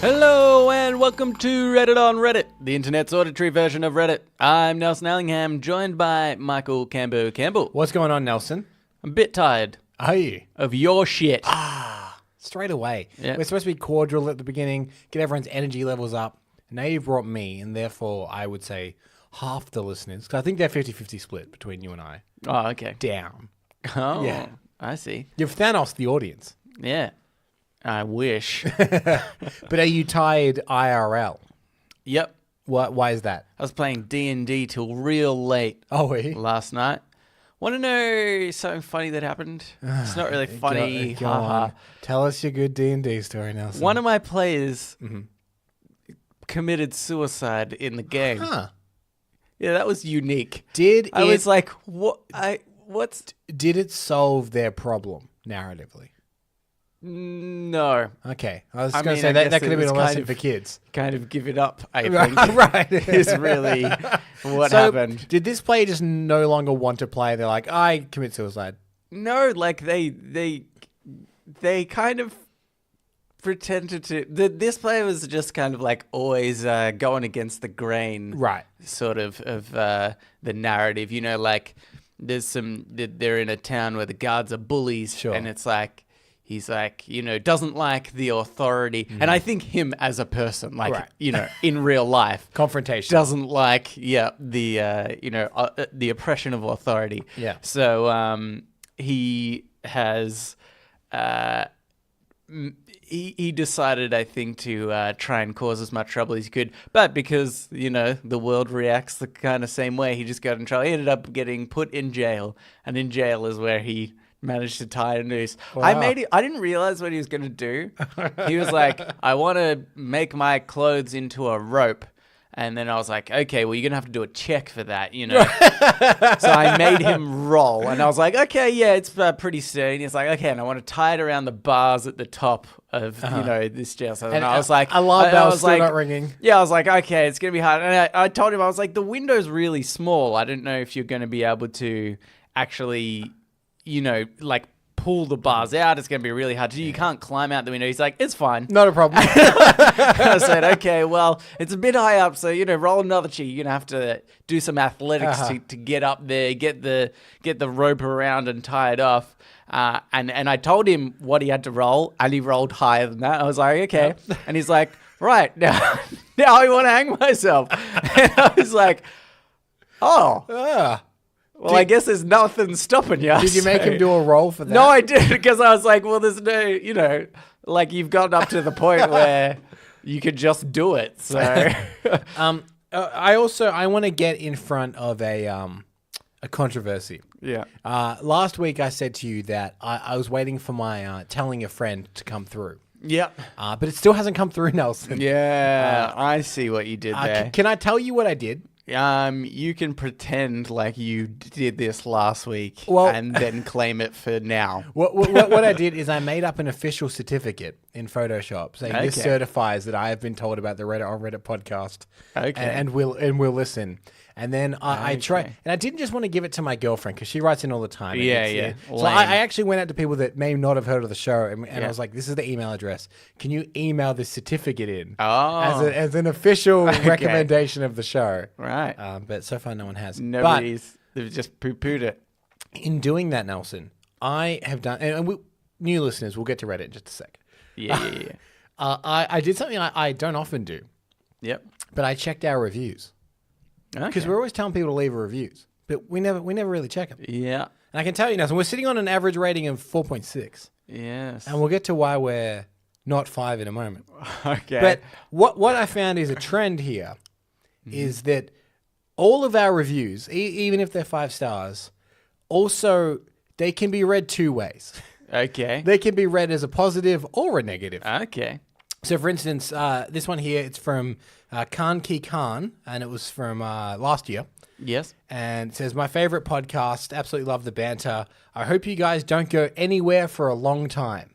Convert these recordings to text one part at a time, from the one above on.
Hello and welcome to Reddit on Reddit, the internet's auditory version of Reddit. I'm Nelson Allingham, joined by Michael Campbell. What's going on, Nelson? I'm a bit tired Are you? of your shit. Straight away. Yeah. We're supposed to be cordial at the beginning, get everyone's energy levels up. Now you've brought me, and therefore I would say half the listeners, because I think they're 50-50 split between you and I, Oh, okay. down. Oh, Yeah. I see. You've Thanos the audience. Yeah. I wish. But are you tired IRL? Yep. Why is that? I was playing D&D till real late Oh, are you? last night. Want to know something funny that happened? It's not really funny. Go on. Tell us your good D&D story, Nelson. One of my players committed suicide in the game. Huh. Yeah, that was unique. Did was like, what? Did it solve their problem narratively? No. Okay. I was I going mean, to say I that guess could it have been was a kind lesson of- for kids. Kind of give it up, I think, Right. is really what So, happened. did this player just no longer want to play? They're like, I commit suicide. No, like they kind of pretended to. This player was just kind of like always going against the grain, Right. sort of the narrative. You know, like they're in a town where the guards are bullies, Sure. and it's like. He's like, doesn't like the authority. And I think him as a person, like, Right. In real life, Confrontation. doesn't like, the oppression of authority. Yeah. So he has, he decided, I think, to try and cause as much trouble as he could. But because, the world reacts the kind of same way, he just got in trouble. He ended up getting put in jail. And in jail is where he managed to tie a noose. Wow. I didn't realize what he was going to do. He was like, I want to make my clothes into a rope. And then I was like, okay, well, you're going to have to do a check for that, So I made him roll. And I was like, okay, yeah, it's pretty sturdy. And he's like, okay, and I want to tie it around the bars at the top of, this jail. So And I was like... alarm I bell's was still like, not ringing. Yeah, I was like, okay, it's going to be hard. And I told him, I was like, the window's really small. I don't know if you're going to be able to actually... pull the bars out. It's going to be really hard to do. You can't climb out the window. He's like, it's fine. Not a problem. I said, okay, well, it's a bit high up, so, roll another cheek. You're going to have to do some athletics to get up there, get the rope around and tie it off. And I told him what he had to roll, and he rolled higher than that. I was like, okay. And he's like, right, now I want to hang myself. And I was like, oh. Well, I guess there's nothing stopping you. Did you make him do a roll for that? No, I didn't, because I was like, well, there's no, you've gotten up to the point where you could just do it. So, I want to get in front of a controversy. yeah. Last week I said to you that I was waiting for my telling a friend to come through. Yeah. But it still hasn't come through, Nelson. Yeah. I see what you did there. Can I tell you what I did? You can pretend like you did this last week Well- and then claim it for now. What I did is I made up an official certificate in Photoshop saying this Okay. certifies that I have been told about the Reddit on Reddit podcast. Okay. And we'll listen. And then I tried, and I didn't just want to give it to my girlfriend because she writes in all the time. and Yeah, it's- yeah. So Lame. I actually went out to people that may not have heard of the show, and I was like, "This is the email address. Can you email this certificate in as an official recommendation of the show?" Right. But so far, no one has. They've just poo-pooed it. But in doing that, Nelson, I have done, and new listeners, we'll get to Reddit in just a sec. Yeah. I did something I don't often do, Yep. but I checked our reviews. Because we're always telling people to leave reviews, but we never really check them. Yeah. And I can tell you now, so we're sitting on an average rating of 4.6, Yes. and we'll get to why we're not 5 in a moment. Okay. But what I found is a trend here is that all of our reviews, even if they're 5 stars, also they can be read 2 ways. Okay. They can be read as a positive or a negative. Okay. So, for instance, this one here, it's from Khan Ki Khan, and it was from last year. Yes. And it says, my favorite podcast. Absolutely love the banter. I hope you guys don't go anywhere for a long time.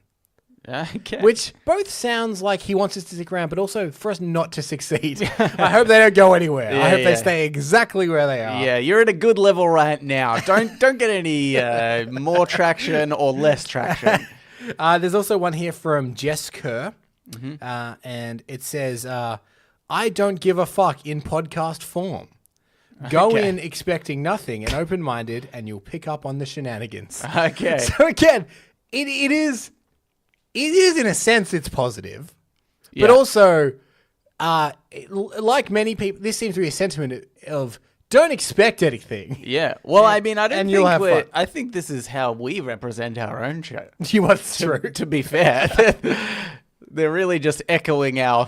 Okay. Which both sounds like he wants us to stick around, but also for us not to succeed. I hope they don't go anywhere. I hope they stay exactly where they are. Yeah, you're at a good level right now. Don't get any more traction or less traction. There's also one here from Jess Kerr, and it says, I don't give a fuck in podcast form. Go in expecting nothing and open-minded, and you'll pick up on the shenanigans. Okay. So again, it is in a sense it's positive, but also, like many people, this seems to be a sentiment of don't expect anything. Yeah. Well, I mean, I don't and you'll have think fun. I think this is how we represent our own show. What's true? To be fair, they're really just echoing our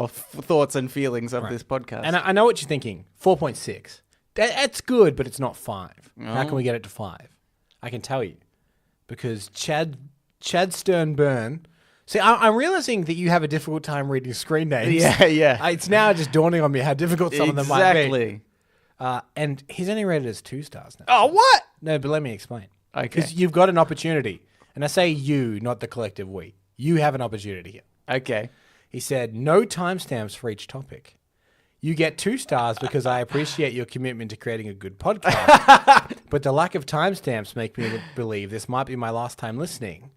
thoughts and feelings of this podcast. And I know what you're thinking. 4.6. That's good, but it's not 5. How can we get it to 5? I can tell you, because Chad Sternburn. See, I'm realizing that you have a difficult time reading screen names. Yeah. It's now just dawning on me how difficult some of them might be. Exactly. And he's only rated as 2 stars now. Oh, what? No, but let me explain. Okay. Because you've got an opportunity. And I say you, not the collective we. You have an opportunity here. Okay. He said, no timestamps for each topic. You get 2 stars because I appreciate your commitment to creating a good podcast. But the lack of timestamps make me believe this might be my last time listening.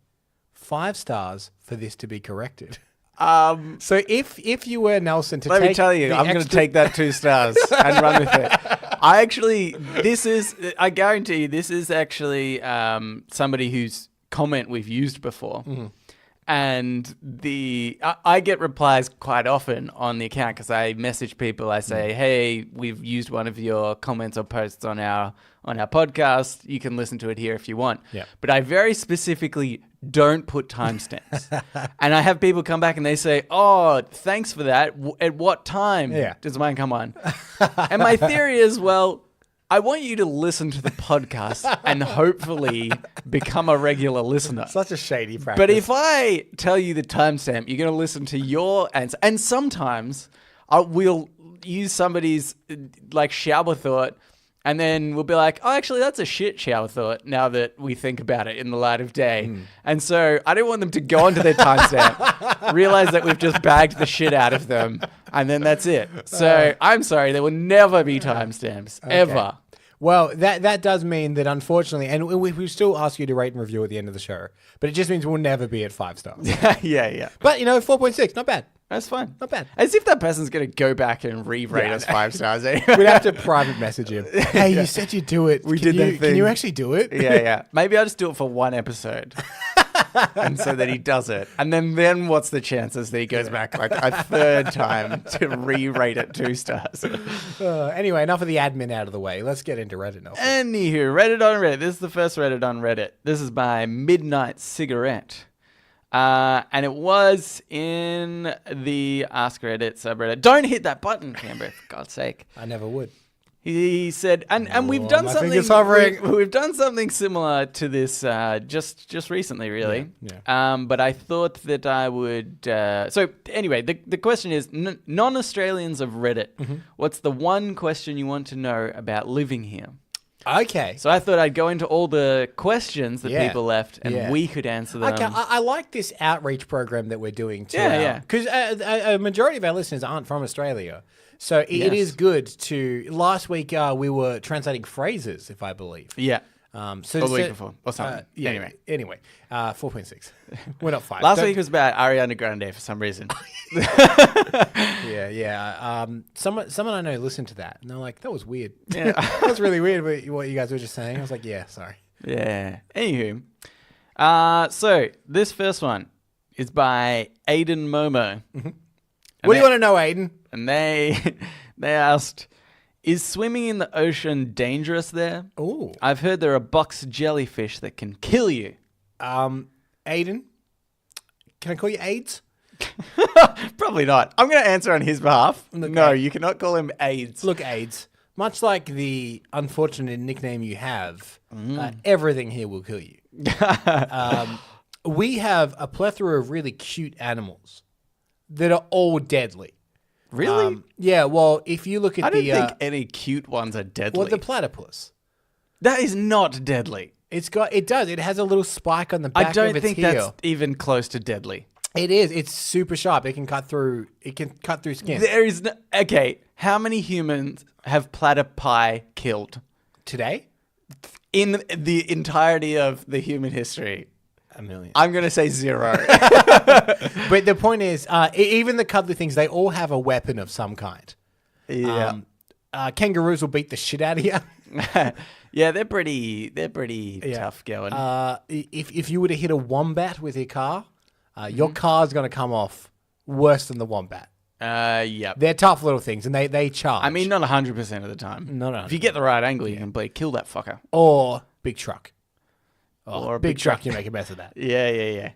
5 stars for this to be corrected. So if you were Nelson to Let take me tell you, I'm going to take that 2 stars and run with it. I guarantee you, this is actually somebody whose comment we've used before. Mm-hmm. And I get replies quite often on the account because I message people. I say, hey, we've used one of your comments or posts on our podcast. You can listen to it here if you want. Yeah. But I very specifically don't put timestamps. And I have people come back and they say, oh, thanks for that. At what time does mine come on? And my theory is, well, I want you to listen to the podcast and hopefully become a regular listener. Such a shady practice. But if I tell you the timestamp, you're going to listen to your answer. And sometimes we'll use somebody's like shower thought, and then we'll be like, oh, actually, that's a shit shower thought now that we think about it in the light of day. And so I don't want them to go onto their timestamp, realize that we've just bagged the shit out of them, and then that's it. So I'm sorry, there will never be timestamps, ever. Well, that does mean that, unfortunately, and we still ask you to rate and review at the end of the show, but it just means we'll never be at 5 stars. Yeah. But, 4.6, not bad. That's fine. Not bad. As if that person's going to go back and re-rate us 5 stars. We'd have to private message him. Hey, you said you'd do it. We did that thing. Can you actually do it? Yeah. Maybe I'll just do it for 1 episode. And so that he does it. And then what's the chances that he goes back like a 3rd time to re-rate it 2 stars? Anyway, enough of the admin out of the way. Let's get into Reddit, Nelson. Anywho, Reddit on Reddit. This is the first Reddit on Reddit. This is by Midnight Cigarette. And it was in the Ask Reddit subreddit. Don't hit that button, Canberra, for God's sake. I never would. He said, and we've done my something. finger's hovering. We've done something similar to this just recently, really. Yeah. But I thought that I would. So anyway, the question is, non-Australians of Reddit. What's the one question you want to know about living here? Okay. So I thought I'd go into all the questions that people left, and we could answer them. Okay, I like this outreach program that we're doing too. Yeah. Because a majority of our listeners aren't from Australia. So it is good to... Last week, we were translating phrases, if I believe. Yeah. So the week before, or something. Anyway, 4.6. We're not 5. Last week was about Ariana Grande for some reason. Yeah. Someone I know listened to that, and they're like, that was weird. Yeah. That was really weird what you guys were just saying. I was like, yeah, sorry. Yeah. Anywho. So this first one is by Aiden Momo. What do you want to know, Aiden? And they asked, is swimming in the ocean dangerous there? Ooh. I've heard there are box jellyfish that can kill you. Aiden, can I call you AIDS? Probably not. I'm going to answer on his behalf. Look, no, you cannot call him AIDS. Look, AIDS, much like the unfortunate nickname you have, everything here will kill you. We have a plethora of really cute animals that are all deadly. Really? Yeah, well, if you look at I don't think any cute ones are deadly. well, the platypus. That is not deadly. It does. It has a little spike on the back I don't of its think heel. that's even close to deadly. It is. It's super sharp. It can cut through skin. There is no... Okay, how many humans have platypi killed? Today? In the entirety of the human history? 1 million. I'm going to say 0. But the point is, even the cuddly things, they all have a weapon of some kind. Yeah. Kangaroos will beat the shit out of you. Yeah, they're pretty tough going. If you were to hit a wombat with your car, your car's going to come off worse than the wombat. Yeah. They're tough little things, and they charge. I mean, not 100% of the time. No. If you get the right angle, you can kill that fucker. Or big truck. Or a big truck, you make a mess of that. Yeah.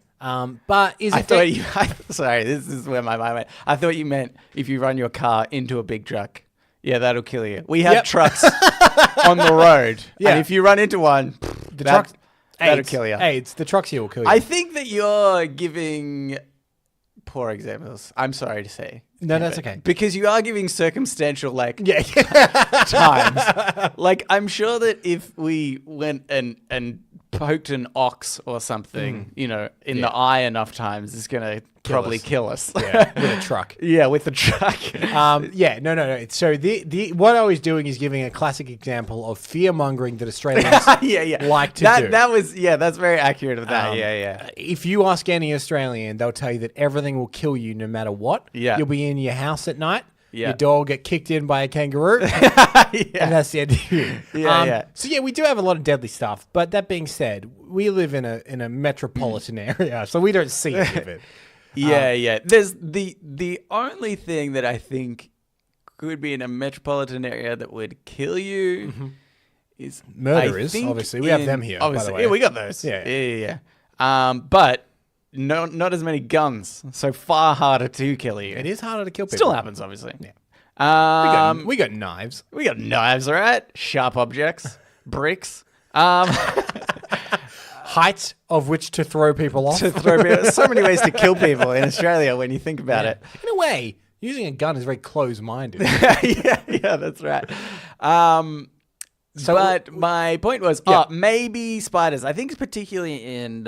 But is I it... thought you... Sorry, this is where my mind went. I thought you meant if you run your car into a big truck. Yeah, that'll kill you. We have trucks on the road. Yeah. And if you run into one, that'll kill you. AIDS. The trucks here will kill you. I think that you're giving poor examples. I'm sorry to say. No, that's okay. Because you are giving circumstantial, Yeah. times. Like, I'm sure that if we went and poked an ox or something, in the eye enough times, it's going to probably kill us. Yeah, with a truck. Yeah, with the truck. No. So what I was doing is giving a classic example of fear mongering that Australians like to do. That's very accurate of that. If you ask any Australian, they'll tell you that everything will kill you no matter what. Yeah. You'll be in your house at night. Yeah. Your dog will get kicked in by a kangaroo. And that's the end of you. So we do have a lot of deadly stuff. But that being said, we live in a metropolitan area, so we don't see any of it. There's the only thing that I think could be in a metropolitan area that would kill you is murderers. Obviously, we have them here. By the way. Yeah, we got those. Yeah. But not as many guns, so far harder to kill you. It is harder to kill people. Still happens, obviously. Yeah. We got knives. We got knives, all right? Sharp objects, bricks. Heights of which to throw people off. So many ways to kill people in Australia when you think about it. In a way, using a gun is very close-minded. yeah, that's right. But my point was, maybe spiders. I think particularly in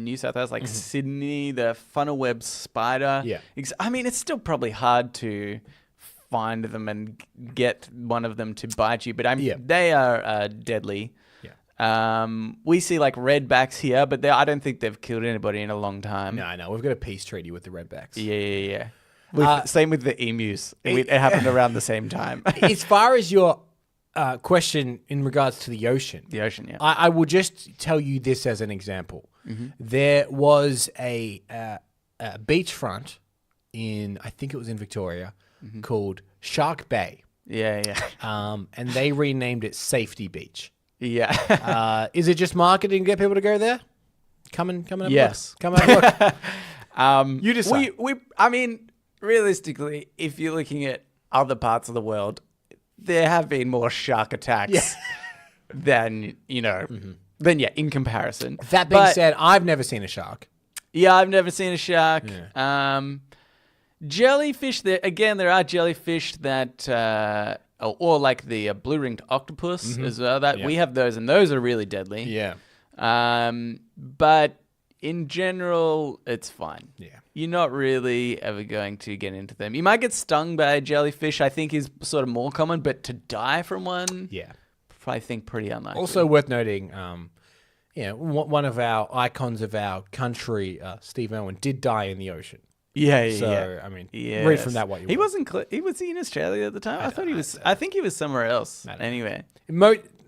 New South Wales, like Sydney, the funnel web spider. Yeah. I mean, it's still probably hard to find them and get one of them to bite you, but they are deadly. Yeah. We see like redbacks here, but I don't think they've killed anybody in a long time. No. We've got a peace treaty with the redbacks. Yeah. Same with the emus. It happened around the same time. As far as your question in regards to the ocean. The ocean, yeah. I will just tell you this as an example. There was a beachfront in, I think it was in Victoria, called Shark Bay. Yeah. And they renamed it Safety Beach. Yeah. Is it just marketing to get people to go there? Come and have yes. a look. Come and have a look. You decide. I mean, realistically, if you're looking at other parts of the world, there have been more shark attacks than, in comparison. That being said, I've never seen a shark. Yeah, I've never seen a shark. Yeah. Jellyfish, there are jellyfish that, or like the blue-ringed octopus as well. We have those, and those are really deadly. Yeah. But in general, it's fine. Yeah. You're not really ever going to get into them. You might get stung by a jellyfish, I think is sort of more common, but to die from one, I think pretty unlikely. Also worth noting, one of our icons of our country, Steve Irwin, did die in the ocean. Yeah. I mean, read from that what you want. Was he in Australia at the time? I think he was somewhere else. Anyway.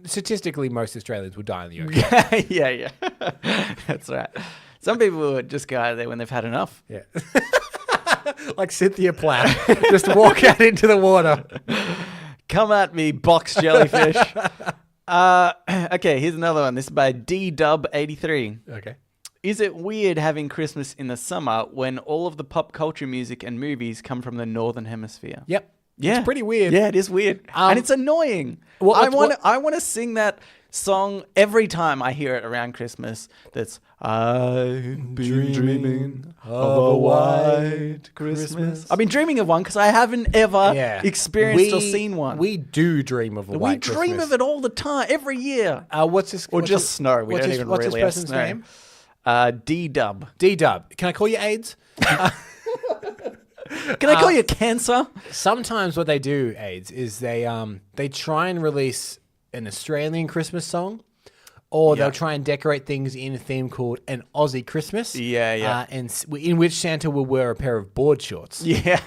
Statistically, most Australians would die in the ocean. Yeah. That's right. Some people would just go out there when they've had enough. Yeah. Like Cynthia Platt. Just walk out into the water. Come at me, box jellyfish. Okay, here's another one. This is by DDub83. Okay. Is it weird having Christmas in the summer when all of the pop culture music and movies come from the Northern Hemisphere? Yep. Yeah. It's pretty weird. Yeah, it is weird. And it's annoying. Well, I want to sing that song every time I hear it around Christmas. That's I've been dreaming of a white Christmas. I've been dreaming of one because I haven't ever experienced or seen one. We do dream of a white Christmas. We dream of it all the time, every year. What's this? Or just snow. We don't even what's really this have person's snow. name? D-Dub. D-Dub. Can I call you AIDS? Can I call you Cancer? Sometimes what they do, AIDS, is they try and release an Australian Christmas song, or they'll try and decorate things in a theme called an Aussie Christmas. Yeah. And in which Santa will wear a pair of board shorts. Yeah.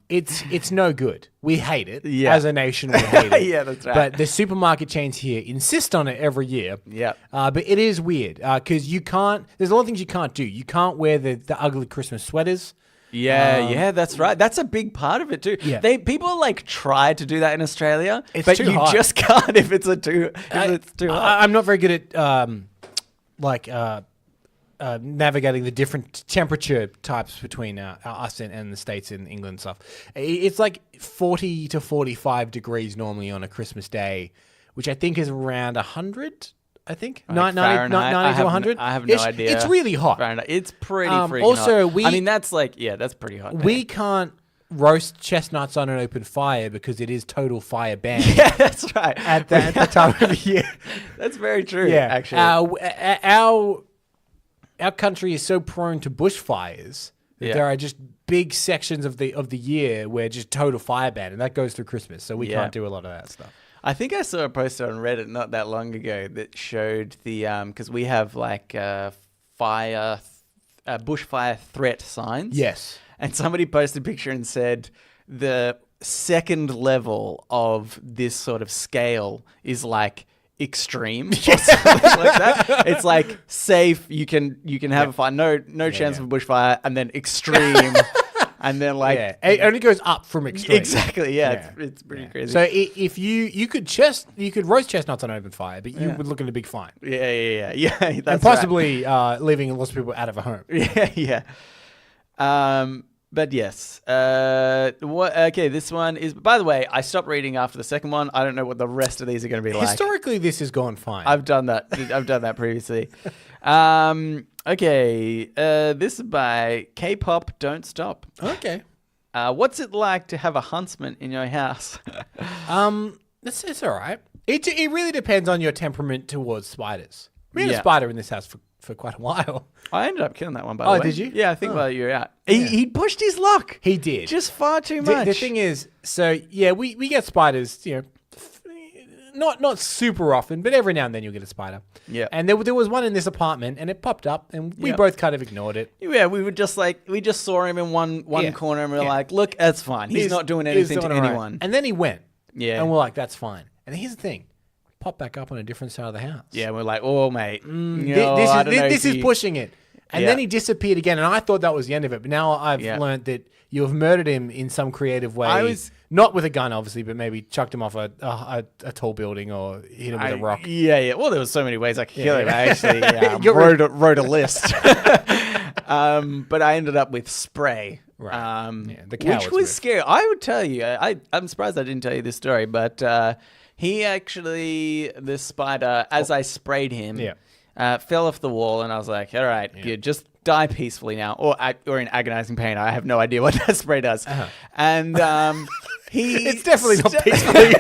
It's no good. We hate it. Yeah. As a nation, we hate it. Yeah, that's right. But the supermarket chains here insist on it every year. Yeah. But it is weird because you can't. There's a lot of things you can't do. You can't wear the ugly Christmas sweaters. Yeah, that's right. That's a big part of it too. Yeah. People like try to do that in Australia, It's but too you hot. just can't if it's too hot. I'm not very good at navigating the different temperature types between us and the States and England and stuff. It's like 40 to 45 degrees normally on a Christmas day, which I think is around 100. I think Like 90 to 100. I have no idea. It's really hot. Fahrenheit. It's pretty freaking also, hot. I mean, that's that's pretty hot. We can't roast chestnuts on an open fire because it is total fire ban. Yeah, that's right. At the time of the year. That's very true. Yeah, actually. Our country is so prone to bushfires that there are just big sections of the year where just total fire ban, and that goes through Christmas, so we can't do a lot of that stuff. I think I saw a post on Reddit not that long ago that showed the because we have like bushfire threat signs. Yes. And somebody posted a picture and said the second level of this sort of scale is like extreme or something like that. It's like safe, you can have a fire, no chance of a bushfire, and then extreme. And then it only goes up from extreme. Exactly, it's pretty crazy. So if you could roast chestnuts on open fire, but you would look at a big fine. Yeah. That's and possibly leaving lots of people out of a home. Yeah. But yes. Okay, this one is. By the way, I stopped reading after the second one. I don't know what the rest of these are going to be like. Historically, this has gone fine. I've done that. I've done that previously. Okay. This is by K-pop Don't Stop. Okay. What's it like to have a huntsman in your house? It's all right. It really depends on your temperament towards spiders. We had a spider in this house for quite a while. I ended up killing that one, by the way. Oh, did you? Yeah, I think while you were out. He pushed his luck. He did. Just far too much. The thing is, we get spiders, not super often, but every now and then you'll get a spider. Yeah. And there was one in this apartment, and it popped up, and we both kind of ignored it. Yeah, we were just like, we just saw him in one corner, and we were like, look, that's fine. He's not doing anything to anyone. And then he went. Yeah. And we're like, that's fine. And here's the thing. Pop back up on a different side of the house. Yeah, we're like, oh, mate. This is pushing it. And then he disappeared again, and I thought that was the end of it. But now I've learned that you have murdered him in some creative way. Not with a gun, obviously, but maybe chucked him off a tall building or hit him with a rock. Yeah. Well, there was so many ways I could kill him. I actually wrote a list. But I ended up with spray. Right. Which was scary. I would tell you, I'm surprised I didn't tell you this story, but he actually, this spider, as I sprayed him, fell off the wall, and I was like, all right, good, just die peacefully now, or in agonizing pain. I have no idea what that spray does. And it's definitely not peacefully.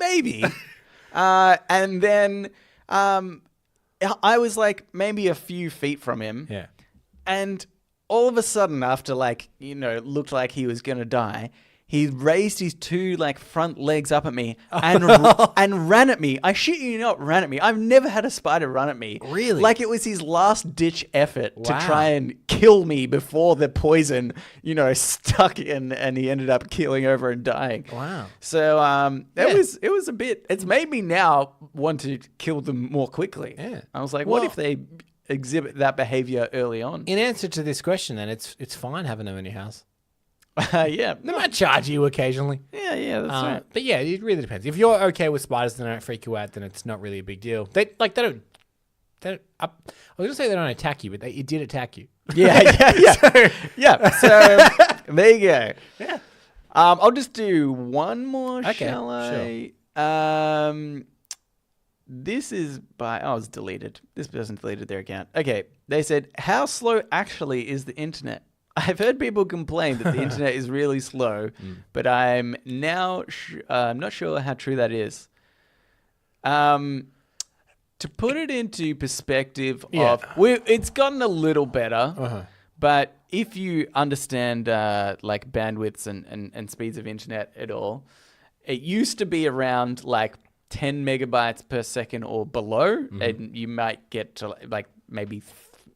Maybe. And then I was like maybe a few feet from him. Yeah. And all of a sudden, after looked like he was going to die, he raised his two front legs up at me and ran at me. I shit you not, ran at me. I've never had a spider run at me. Really? Like it was his last ditch effort to try and kill me before the poison, stuck in, and he ended up keeling over and dying. Wow. So it was a bit. It's made me now want to kill them more quickly. Yeah. I was like, what if they exhibit that behavior early on? In answer to this question, then it's fine having them in your house. Yeah. They might charge you occasionally. Yeah, that's right. But yeah, it really depends. If you're okay with spiders and they don't freak you out, then it's not really a big deal. They don't I was going to say they don't attack you, but it did attack you. Yeah. So there you go. Yeah. I'll just do one more, shall I? Sure. This is by... Oh, it's deleted. This person deleted their account. Okay. They said, how slow actually is the internet? I've heard people complain that the internet is really slow, but I'm now I'm not sure how true that is. To put it into perspective it's gotten a little better, but if you understand like bandwidths and speeds of internet at all, it used to be around like 10 megabytes per second or below, and you might get to like maybe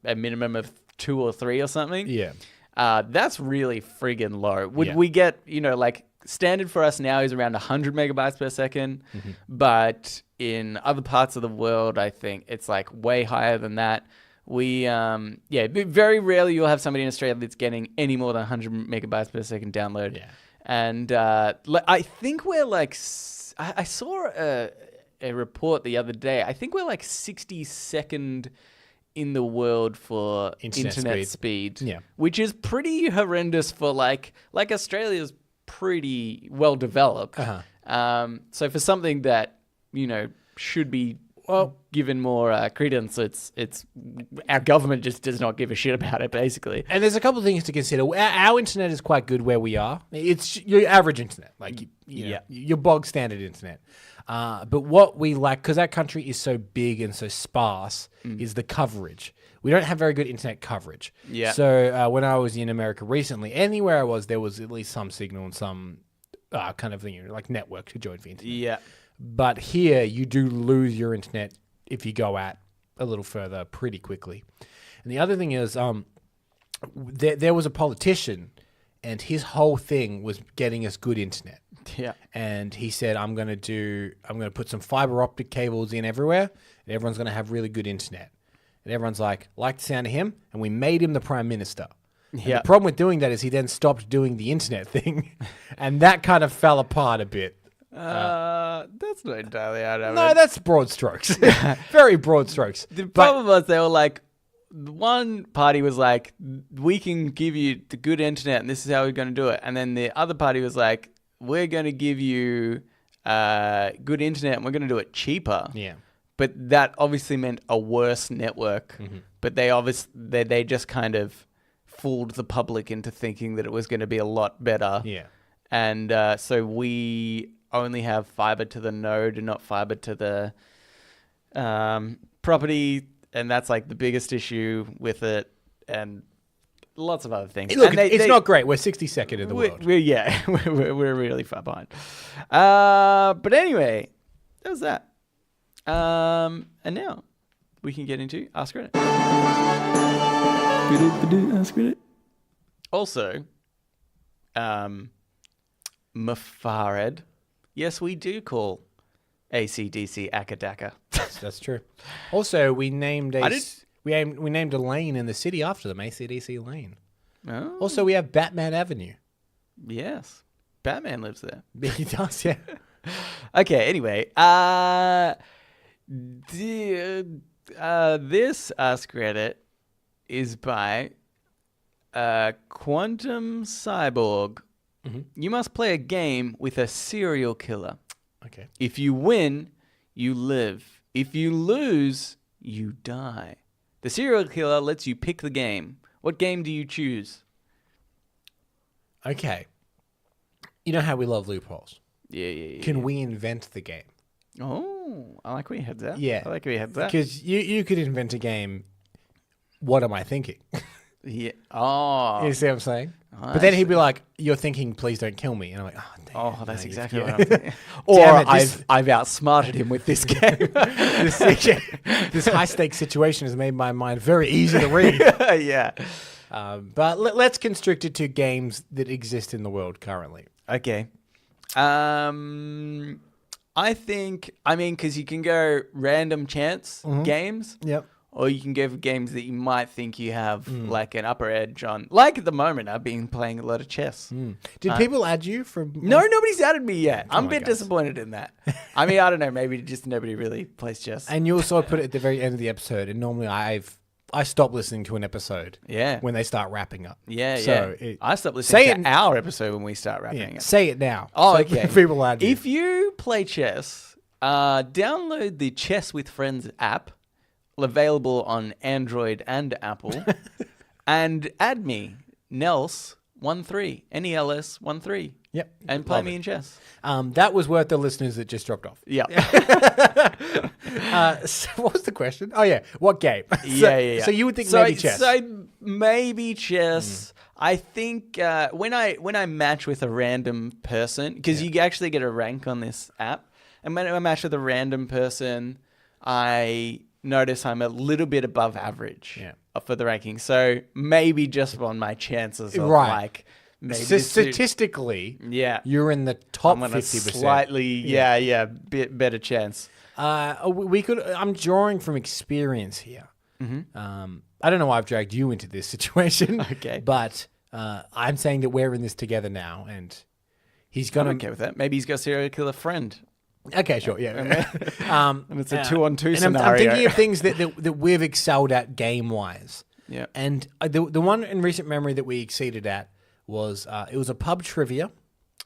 a minimum of 2 or 3 or something. Yeah. That's really friggin' low. We get, like standard for us now is around 100 megabytes per second, but in other parts of the world, I think it's like way higher than that. We, very rarely you'll have somebody in Australia that's getting any more than 100 megabytes per second download. Yeah. And I think we're like, I saw a report the other day. I think we're like 62nd in the world for internet speed. Yeah. Which is pretty horrendous for like Australia's pretty well developed. So for something that, should be given more credence, it's our government just does not give a shit about it, basically. And there's a couple of things to consider. Our internet is quite good where we are. It's your average internet, like your bog standard internet. But what we lack, because our country is so big and so sparse, is the coverage. We don't have very good internet coverage. Yeah. So when I was in America recently, anywhere I was, there was at least some signal and some kind of thing, like network to join the internet. Yeah. But here, you do lose your internet if you go out a little further pretty quickly. And the other thing is, there was a politician, and his whole thing was getting us good internet. Yeah. And he said, I'm going to put some fiber optic cables in everywhere, and everyone's going to have really good internet. And everyone's like the sound of him, and we made him the prime minister. Yeah. The problem with doing that is he then stopped doing the internet thing, and that kind of fell apart a bit. That's not entirely out of it. No, that's broad strokes. Very broad strokes. The problem was they were like, one party was like, we can give you the good internet and this is how we're going to do it. And then the other party was like, we're going to give you good internet and we're going to do it cheaper. Yeah. But that obviously meant a worse network. But they just kind of fooled the public into thinking that it was going to be a lot better. Yeah. And so we only have fiber to the node and not fiber to the property, and that's like the biggest issue with it, and lots of other things. Look, it's not great. We're 62nd in the world. We're really far behind. But anyway, that was that. And now we can get into Ask Reddit. Ask Reddit. Also, Mafared. Yes, we do call AC/DC Akadaka. That's true. Also, we named we named a lane in the city after them, AC/DC Lane. Oh. Also, we have Batman Avenue. Yes, Batman lives there. He does, yeah. Okay. Anyway, this Ask Reddit is by Quantum Cyborg. You must play a game with a serial killer. Okay. If you win, you live. If you lose, you die. The serial killer lets you pick the game. What game do you choose? Okay. You know how we love loopholes? Yeah. Can we invent the game? Oh, I like where your head's at. Yeah. I like where your head's at. Because you could invent a game, what am I thinking? Yeah. Oh. You see what I'm saying? Oh, but then he'd be like, you're thinking, please don't kill me. And I'm like, oh, damn. Oh, that's exactly what I'm thinking. Or I've outsmarted him with this game. This high-stakes situation has made my mind very easy to read. Yeah. But let's constrict it to games that exist in the world currently. Okay. I think, because you can go random chance games. Yep. or you can go for games that you might think you have like an upper edge on. Like at the moment, I've been playing a lot of chess. Did people add you from? No, nobody's added me yet. I'm a on, bit guys. disappointed in that. I mean, I don't know. Maybe just nobody really plays chess. And you also put it at the very end of the episode, and normally I stop listening to an episode. Yeah. When they start wrapping up. Yeah, So yeah. I stopped listening to our episode when we start wrapping up. Say it now. Oh, So okay. People add you. If you play chess, download the Chess with Friends app, available on Android and Apple, and add me, Nels13, NELS13. Yep. And play Love me it. in chess. That was worth the listeners that just dropped off. Yeah. So what was the question? Oh, yeah. What game? Yeah. So you would think maybe chess. So maybe chess. I think when I match with a random person, because you actually get a rank on this app, and when I match with a random person, I notice I'm a little bit above average for the ranking. So maybe just on my chances of like maybe statistically, you're in the top 50%. Slightly, bit better chance. We could. I'm drawing from experience here. I don't know why I've dragged you into this situation. Okay, but I'm saying that we're in this together now, and he's gonna. I'm okay with that. Maybe he's got a serial killer friend. Okay, sure, yeah. And it's a 2-on-2 scenario. I'm thinking of things that we've excelled at game-wise. Yeah. And the one in recent memory that we exceeded at was it was a pub trivia.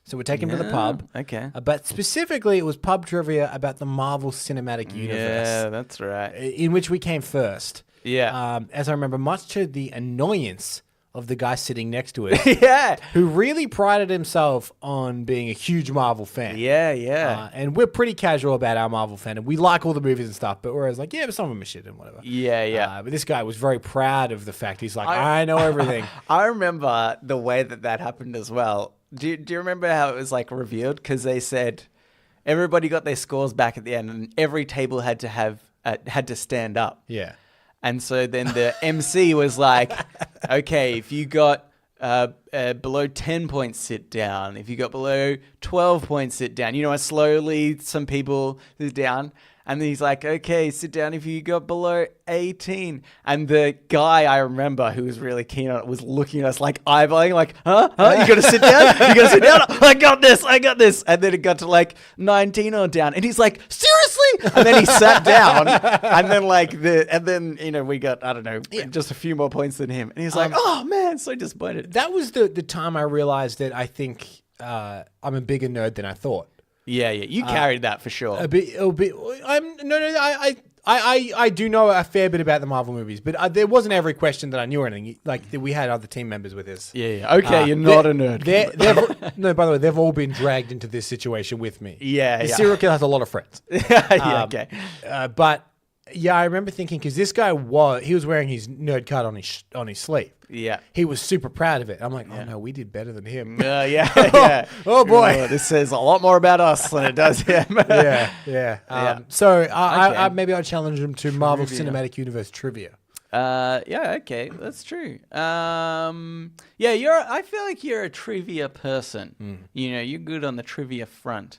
So we take him to the pub. Okay. But specifically, it was pub trivia about the Marvel Cinematic Universe. Yeah, that's right. In which we came first. Yeah. As I remember, much to the annoyance of the guy sitting next to us. Yeah. Who really prided himself on being a huge Marvel fan. Yeah. And we're pretty casual about our Marvel fandom. We like all the movies and stuff, but we're always like, but some of them are shit and whatever. Yeah. But this guy was very proud of the fact. He's like, I know everything. I remember the way that happened as well. Do you remember how it was like revealed? Because they said everybody got their scores back at the end, and every table had to stand up. Yeah. And so then the MC was like, okay, if you got below 10 points, sit down. If you got below 12 points, sit down. You know, slowly some people sit down. And then he's like, okay, sit down if you got below 18. And the guy I remember who was really keen on it was looking at us like eyeballing, like, huh? You got to sit down? You got to sit down? I got this. And then it got to like 19 or down. And he's like, seriously? And then he sat down. And then you know, we got, I don't know, just a few more points than him. And he's like, oh man, so disappointed. That was the time I realized that I think I'm a bigger nerd than I thought. Yeah, you carried that for sure. A bit. I do know a fair bit about the Marvel movies, but there wasn't every question that I knew or anything. Like we had other team members with us. Yeah. Okay, you're not a nerd. No, by the way, they've all been dragged into this situation with me. Yeah. The serial killer has a lot of friends. Okay. But yeah, I remember thinking because this guy he was wearing his nerd card on his sleeve. Yeah. He was super proud of it. I'm like, oh no, we did better than him. Yeah. Oh boy, this says a lot more about us than it does him. Yeah. So I maybe I'll challenge him to Marvel Cinematic Universe trivia. Okay, that's true. I feel like you're a trivia person. You know, you're good on the trivia front.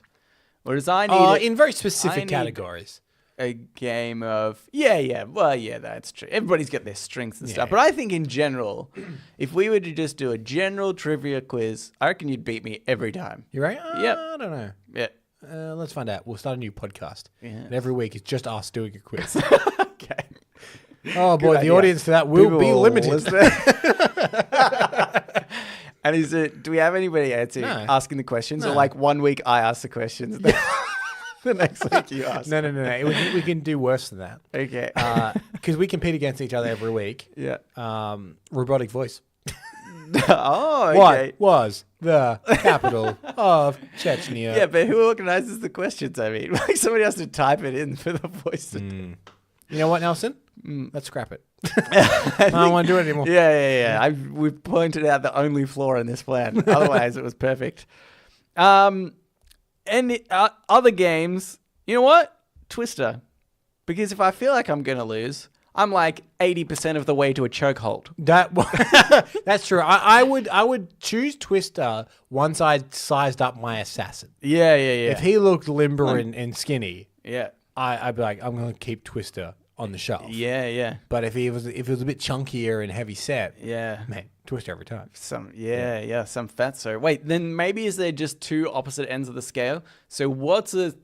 Whereas I need in very specific categories. A game of that's true. Everybody's got their strengths and stuff, but I think in general, if we were to just do a general trivia quiz, I reckon you'd beat me every time. You right? Yep. I don't know. Yeah. Let's find out. We'll start a new podcast. Yeah. And every week it's just us doing a quiz. Okay. Oh boy, the audience for that will be limited. And do we have anybody asking the questions, or like 1 week I ask the questions? The next week you ask. No. We can do worse than that. Okay. Because we compete against each other every week. Yeah. Robotic voice. Oh, okay. What was the capital of Chechnya? Yeah, but who organizes the questions? I mean, like somebody has to type it in for the voice. You know what, Nelson? Let's scrap it. I don't want to do it anymore. Yeah. We've pointed out the only flaw in this plan. Otherwise, it was perfect. And other games, you know what? Twister. Because if I feel like I'm going to lose, I'm like 80% of the way to a chokehold. That's true. I would choose Twister once I'd sized up my assassin. Yeah. If he looked limber and skinny, yeah, I'd be like, I'm going to keep Twister on the shelf. Yeah. But if it was a bit chunkier and heavy set, Yeah. man, Twister every time. Some some fatso. Wait, then maybe is there just two opposite ends of the scale? So what's a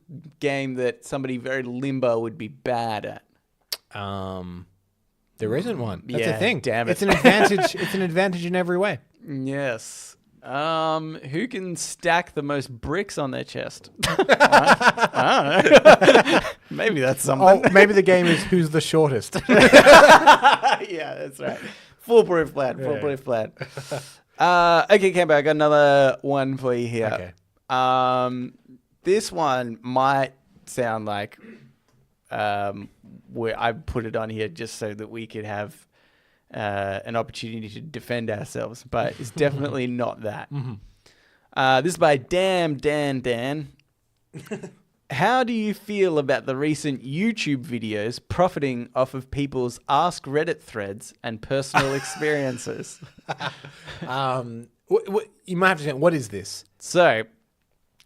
game that somebody very limber would be bad at? There isn't one. That's Yeah, the thing. damn it. It's an advantage. It's an advantage in every way. Yes. Who can stack the most bricks on their chest? I don't know. Maybe that's something. Oh, maybe the game is who's the shortest. Yeah, that's right. Foolproof plan. Okay, Cambo, I got another one for you here. Okay. This one might sound like where I put it on here just so that we could have an opportunity to defend ourselves, but it's definitely not that. This is by Dan. How do you feel about the recent YouTube videos profiting off of people's Ask Reddit threads and personal experiences? You might have to say, what is this? So,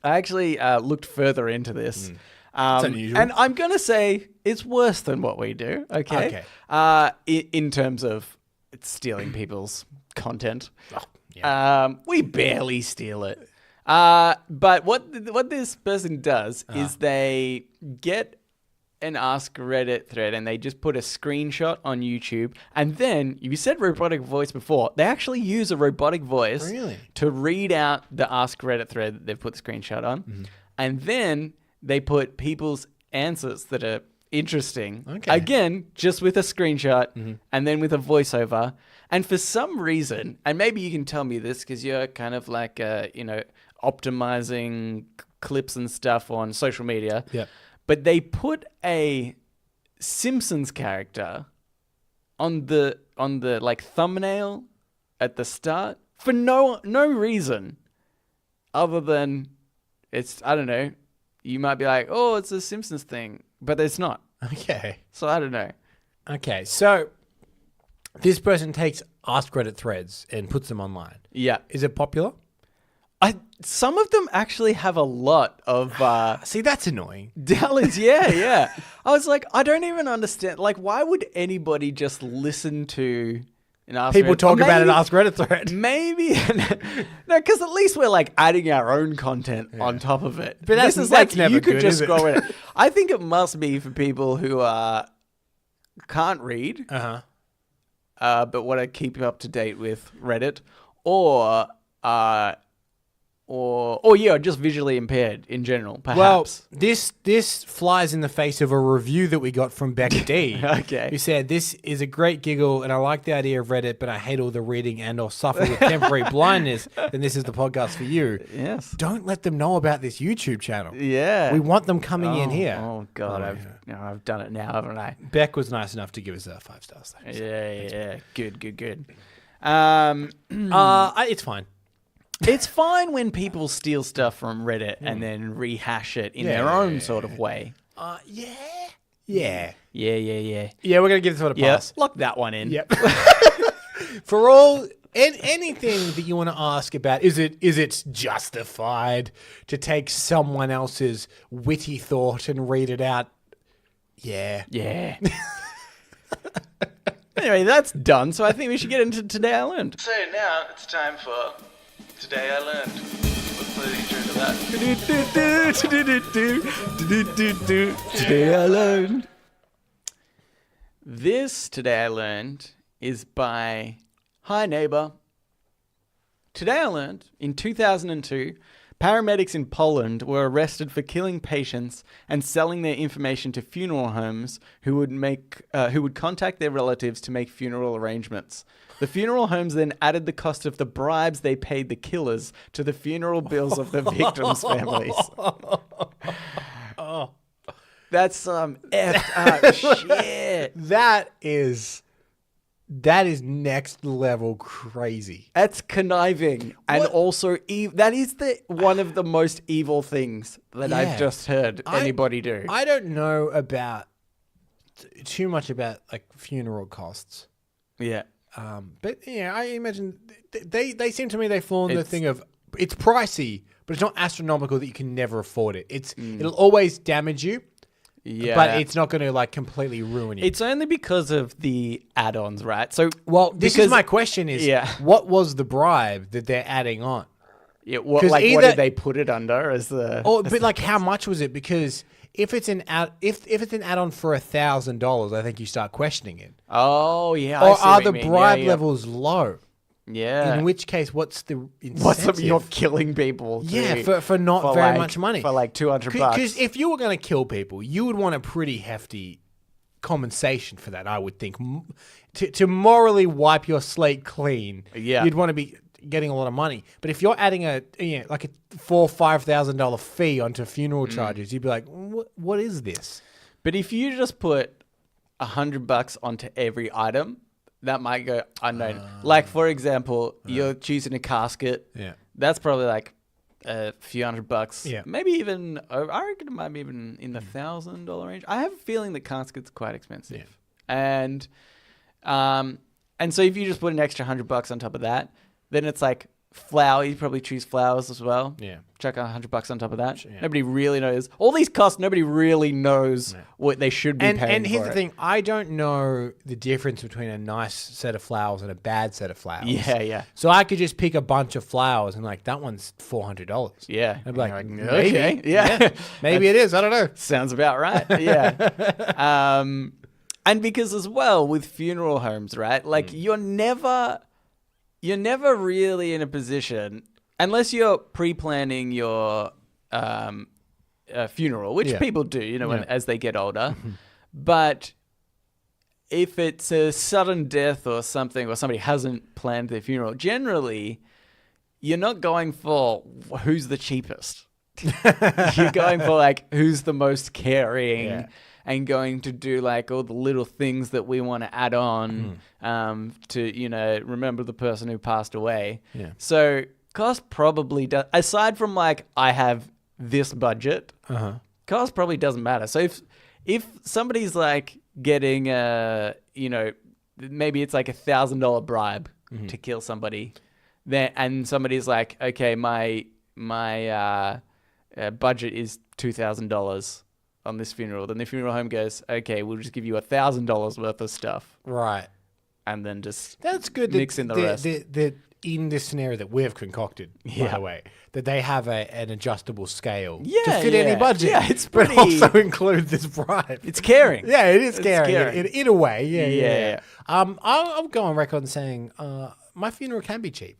I actually looked further into this. It's unusual. And I'm going to say it's worse than what we do, okay? In terms of stealing people's content. Oh, yeah. We barely steal it. But what this person does is they get an Ask Reddit thread and they just put a screenshot on YouTube. And then, you said robotic voice before, they actually use a robotic voice to read out the Ask Reddit thread that they've put the screenshot on. And then they put people's answers that are interesting. Again, just with a screenshot and then with a voiceover. And for some reason, and maybe you can tell me this because you're kind of like, optimizing clips and stuff on social media. Yeah. But they put a Simpsons character on the like thumbnail at the start for no reason other than it's, I don't know, you might be like, oh, it's a Simpsons thing, but it's not. Okay. So I don't know. Okay. So this person takes Ask Reddit threads and puts them online. Yeah. Is it popular? Some of them actually have a lot of See, that's annoying. downloads. Yeah. I was like, I don't even understand. Like, why would anybody just listen to an Ask People Reddit? talk about an Ask Reddit thread. Maybe no, because at least we're like adding our own content on top of it. But this is like never you could good, just is it? scroll in it. I think it must be for people who can't read, but want to keep up to date with Reddit, or just visually impaired in general, perhaps. Well, this flies in the face of a review that we got from Becca D. Okay. Who said, this is a great giggle and I like the idea of Reddit, but I hate all the reading and or suffer with temporary blindness. Then this is the podcast for you. Yes. Don't let them know about this YouTube channel. Yeah. We want them coming in here. Oh, God. I've done it now, haven't I? Beck was nice enough to give us 5 stars. Though, so Yeah. Good. It's fine. It's fine when people steal stuff from Reddit and then rehash it in their own sort of way. Yeah. Yeah, Yeah, we're going to give this one a pass. Lock that one in. Yep. For all anything that you want to ask about, is it justified to take someone else's witty thought and read it out? Yeah. Anyway, that's done. So I think we should get into Today I Learned. So now it's time for Today I Learned. What's the intro to that? Today I Learned. This Today I Learned is by Hi Neighbor. Today I learned in 2002, paramedics in Poland were arrested for killing patients and selling their information to funeral homes who would contact their relatives to make funeral arrangements. The funeral homes then added the cost of the bribes they paid the killers to the funeral bills of the victims' families. That's some effed up shit. That is next level crazy. That's conniving and also that is one of the most evil things that I've just heard anybody do. I don't know about too much about like funeral costs. Yeah. But yeah, I imagine they seem to me they fall in the thing of it's pricey, but it's not astronomical that you can never afford it. It'll always damage you. Yeah. But it's not going to like completely ruin you. It's only because of the add-ons, right? So, Well, this because- is my question is, what was the bribe that they're adding on? Yeah, what 'Cause what either- did they put it under as the? But like, how much was it? Because if it's an if it's an add-on for $1,000, I think you start questioning it. Oh yeah. Or I see are what the you mean. bribe Yeah, yeah. levels low? Yeah. In which case, what's the incentive? What's up? You're killing people. For not very like- much money. For like $200. Because if you were going to kill people, you would want a pretty hefty compensation for that, I would think. To morally wipe your slate clean, you'd want to be getting a lot of money. But if you're adding like a $4,000 or $5,000 fee onto funeral charges, you'd be like, what is this? But if you just put $100 onto every item, that might go unknown. Like, for example, you're choosing a casket. Yeah. That's probably like a few $100. Yeah. Maybe even, I reckon it might be even in the $1,000 range. I have a feeling that caskets are quite expensive. Yeah. And so if you just put an extra $100 on top of that, then it's like flour. You probably choose flowers as well. Yeah. Chuck $100 on top of that. Yeah. Nobody really knows. All these costs, nobody really knows what they should be paying And here's for the thing. I don't know the difference between a nice set of flowers and a bad set of flowers. Yeah, yeah. So I could just pick a bunch of flowers and like, that one's $400. Yeah. I'd be like, And you're maybe. okay. Yeah. Maybe it is. I don't know. Sounds about right. Yeah. And because as well with funeral homes, right? Like you're never really in a position unless you're pre-planning your funeral, which people do, as they get older. But if it's a sudden death or something, or somebody hasn't planned their funeral, generally you're not going for who's the cheapest. You're going for like who's the most caring and going to do like all the little things that we want to add on to, remember the person who passed away. Yeah. So cost probably does, aside from like I have this budget, cost probably doesn't matter. So if somebody's like getting maybe it's like $1,000 bribe to kill somebody, then and somebody's like, okay, my budget is $2,000 on this funeral, then the funeral home goes, okay, we'll just give you $1,000 worth of stuff, Right. and then just That's good. mix in the rest. That in this scenario that we've concocted, by the way, that they have an adjustable scale to fit any budget. Yeah, it's but pretty. also include this bribe. It's caring. Yeah, it is It's caring. caring. In a way, yeah. Yeah. I'll go on record and saying my funeral can be cheap.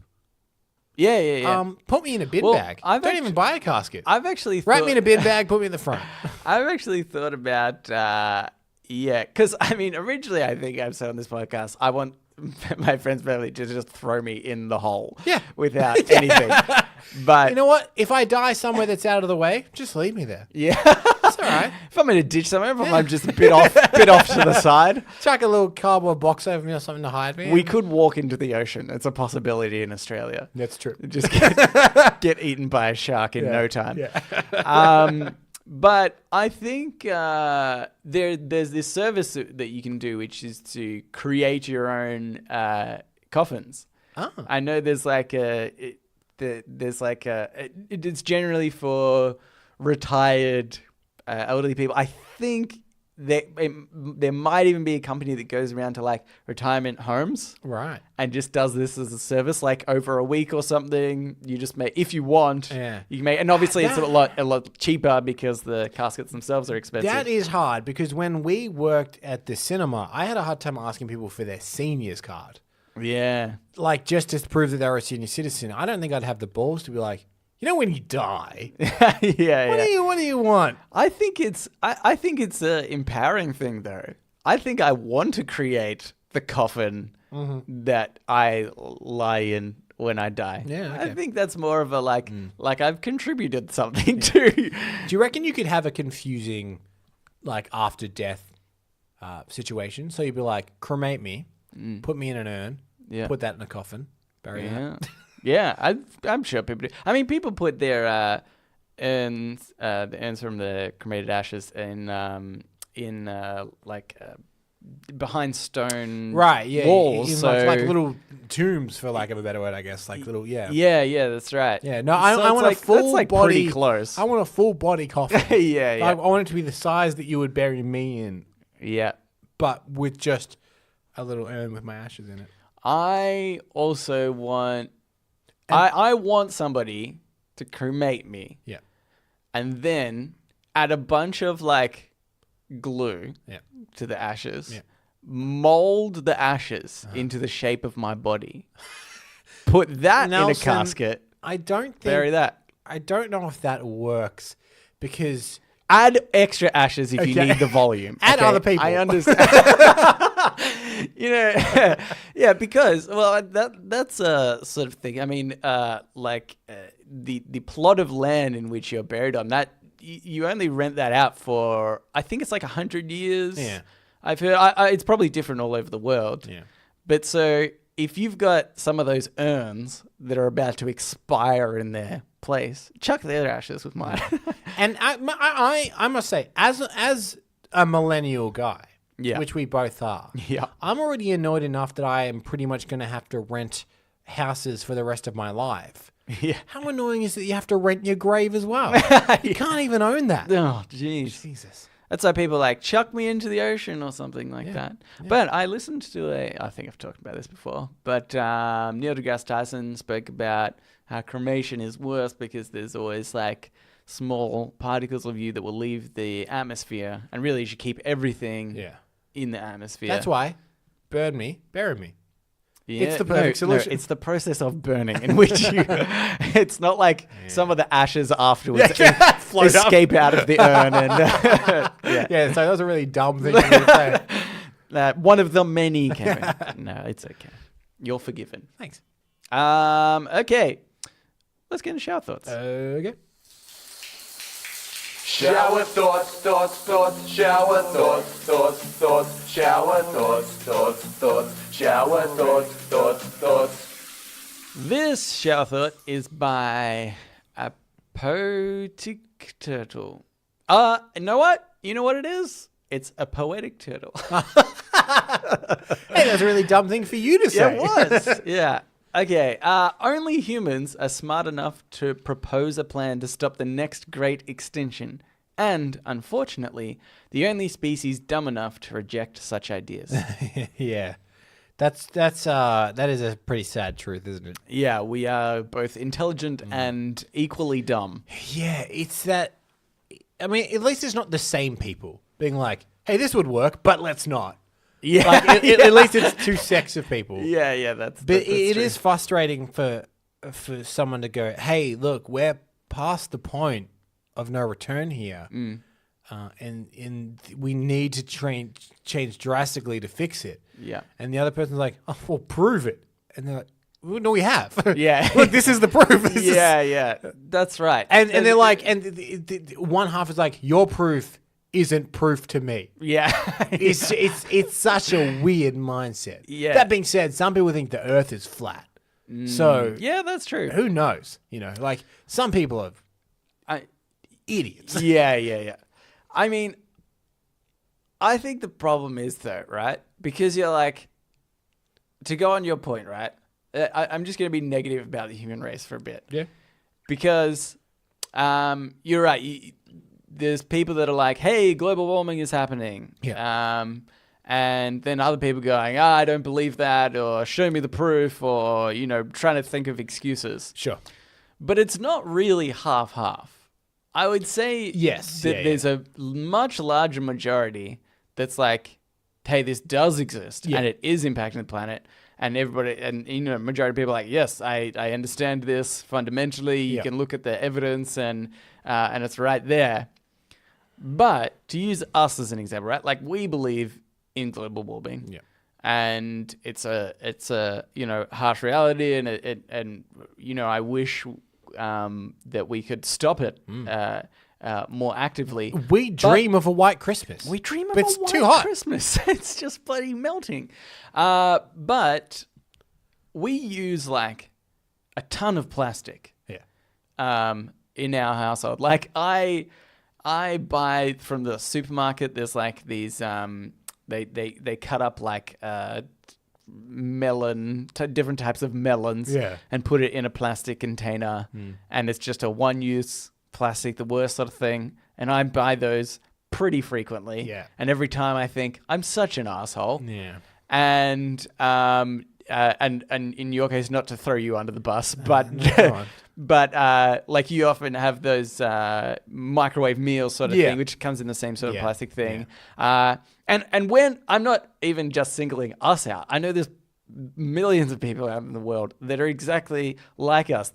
Yeah. Put me in a bin Well, bag. I've Don't actu- even buy a casket. I've actually Wrap me in a bin bag. Put me in the front. I've actually thought about, because I mean, originally I think I've said on this podcast, I want my friend's family to just throw me in the hole, without anything. But You know what? If I die somewhere that's out of the way, just leave me there. yeah, That's all right. if I'm in a ditch somewhere, if I'm just a bit off to the side, Chuck a little cardboard box over me or something to hide me. we could walk into the ocean. It's a possibility in Australia. That's true. Just get eaten by a shark in no time. Yeah. But I think there's this service that you can do, which is to create your own coffins. Oh. I know there's like it's generally for retired elderly people. I think there might even be a company that goes around to like retirement homes. Right. And just does this as a service, like over a week or something. You just make, if you want, you can make, and obviously it's a lot cheaper because the caskets themselves are expensive. That is hard because when we worked at the cinema, I had a hard time asking people for their seniors card. Yeah. Like just to prove that they were a senior citizen. I don't think I'd have the balls to be like, when you die, what do you want? I think it's an empowering thing though. I think I want to create the coffin that I lie in when I die. Yeah, okay. I think that's more of a like I've contributed something to. Do you reckon you could have a confusing like after death situation? So you'd be like, cremate me, put me in an urn, put that in a coffin, bury that. Yeah, I'm sure people do. I mean, people put their urns, the urns from the cremated ashes in behind stone walls. So Like little tombs, for lack of a better word, I guess. Like little, Yeah, that's right. Yeah, no, I want a full that's like body. pretty close. I want a full body coffin. Yeah. I want it to be the size that you would bury me in. Yeah. But with just a little urn with my ashes in it. I also want... I want somebody to cremate me. Yeah. And then add a bunch of like glue to the ashes. Yeah. Mold the ashes into the shape of my body. Put that in a casket. Bury that. I don't know if that works because... Add extra ashes if you need the volume. Add other people. I understand. Yeah, because that's a sort of thing. I mean, the plot of land in which you're buried on, that you only rent that out for, I think it's like 100 years. Yeah, I've heard. It's probably different all over the world. Yeah, but so if you've got some of those urns that are about to expire in their place, chuck their ashes with mine. And I must say, as a millennial guy, which we both are, I'm already annoyed enough that I am pretty much going to have to rent houses for the rest of my life. Yeah. How annoying is it that you have to rent your grave as well? You can't even own that. Oh, jeez. Jesus. That's why people like chuck me into the ocean or something like that. Yeah. But I listened to I think I've talked about this before, but Neil deGrasse Tyson spoke about how cremation is worse because there's always like small particles of you that will leave the atmosphere, and really you should keep everything in the atmosphere. That's why burn me, bury me. Yeah, it's the perfect solution. No, it's the process of burning in which you... It's not like some of the ashes afterwards escape out of the urn. And so that was a really dumb thing to say. One of the many, Kevin. No, it's okay. You're forgiven. Thanks. Okay. Let's get into shower thoughts. Okay. Shower thoughts, shower thoughts, shower thoughts, shower thoughts. This shower thought is by a poetic turtle. You know what? You know what it is? It's a poetic turtle. Hey, that's a really dumb thing for you to say. It was. Yeah. Okay. Only humans are smart enough to propose a plan to stop the next great extinction. And, unfortunately, the only species dumb enough to reject such ideas. Yeah. That is a pretty sad truth, isn't it? Yeah, we are both intelligent and equally dumb. Yeah, it's that... I mean, at least it's not the same people being like, hey, this would work, but let's not. Yeah. Like, at least it's two sets of people. Yeah, that's true. It is frustrating for someone to go, hey, look, we're past the point of no return here. And we need to change drastically to fix it. Yeah. And the other person's like, oh, well, prove it. And they're like, well, no, we have. Yeah. Look, this is the proof. Yeah. That's right. And they're like, and the one half is like, your proof isn't proof to me. Yeah. It's such a weird mindset. Yeah. That being said, some people think the earth is flat. So yeah, that's true. Who knows? Like some people are idiots. Yeah. I mean, I think the problem is though, right? Because you're like, to go on your point, right? I'm just going to be negative about the human race for a bit. Yeah. Because you're right. There's people that are like, hey, global warming is happening. Yeah. And then other people going, I don't believe that, or show me the proof, or, trying to think of excuses. Sure. But it's not really half-half. I would say there's a much larger majority that's like, hey, this does exist and it is impacting the planet. And everybody, majority of people are like, yes, I understand this fundamentally. You can look at the evidence and it's right there. But to use us as an example, right? Like we believe in global warming. Yeah. And it's a harsh reality, and I wish that we could stop it more actively. We dream of a white Christmas. We dream of a white Christmas. It's just bloody melting. But we use like a ton of plastic. Yeah. In our household, like I buy from the supermarket. There's like these they cut up like different types of melons, and put it in a plastic container, and it's just a one-use plastic, the worst sort of thing. And I buy those pretty frequently. Yeah. And every time I think I'm such an asshole. Yeah. And in your case, not to throw you under the bus, but like you often have those microwave meals sort of thing, which comes in the same sort of plastic thing. And when I'm not even just singling us out, I know there's millions of people out in the world that are exactly like us,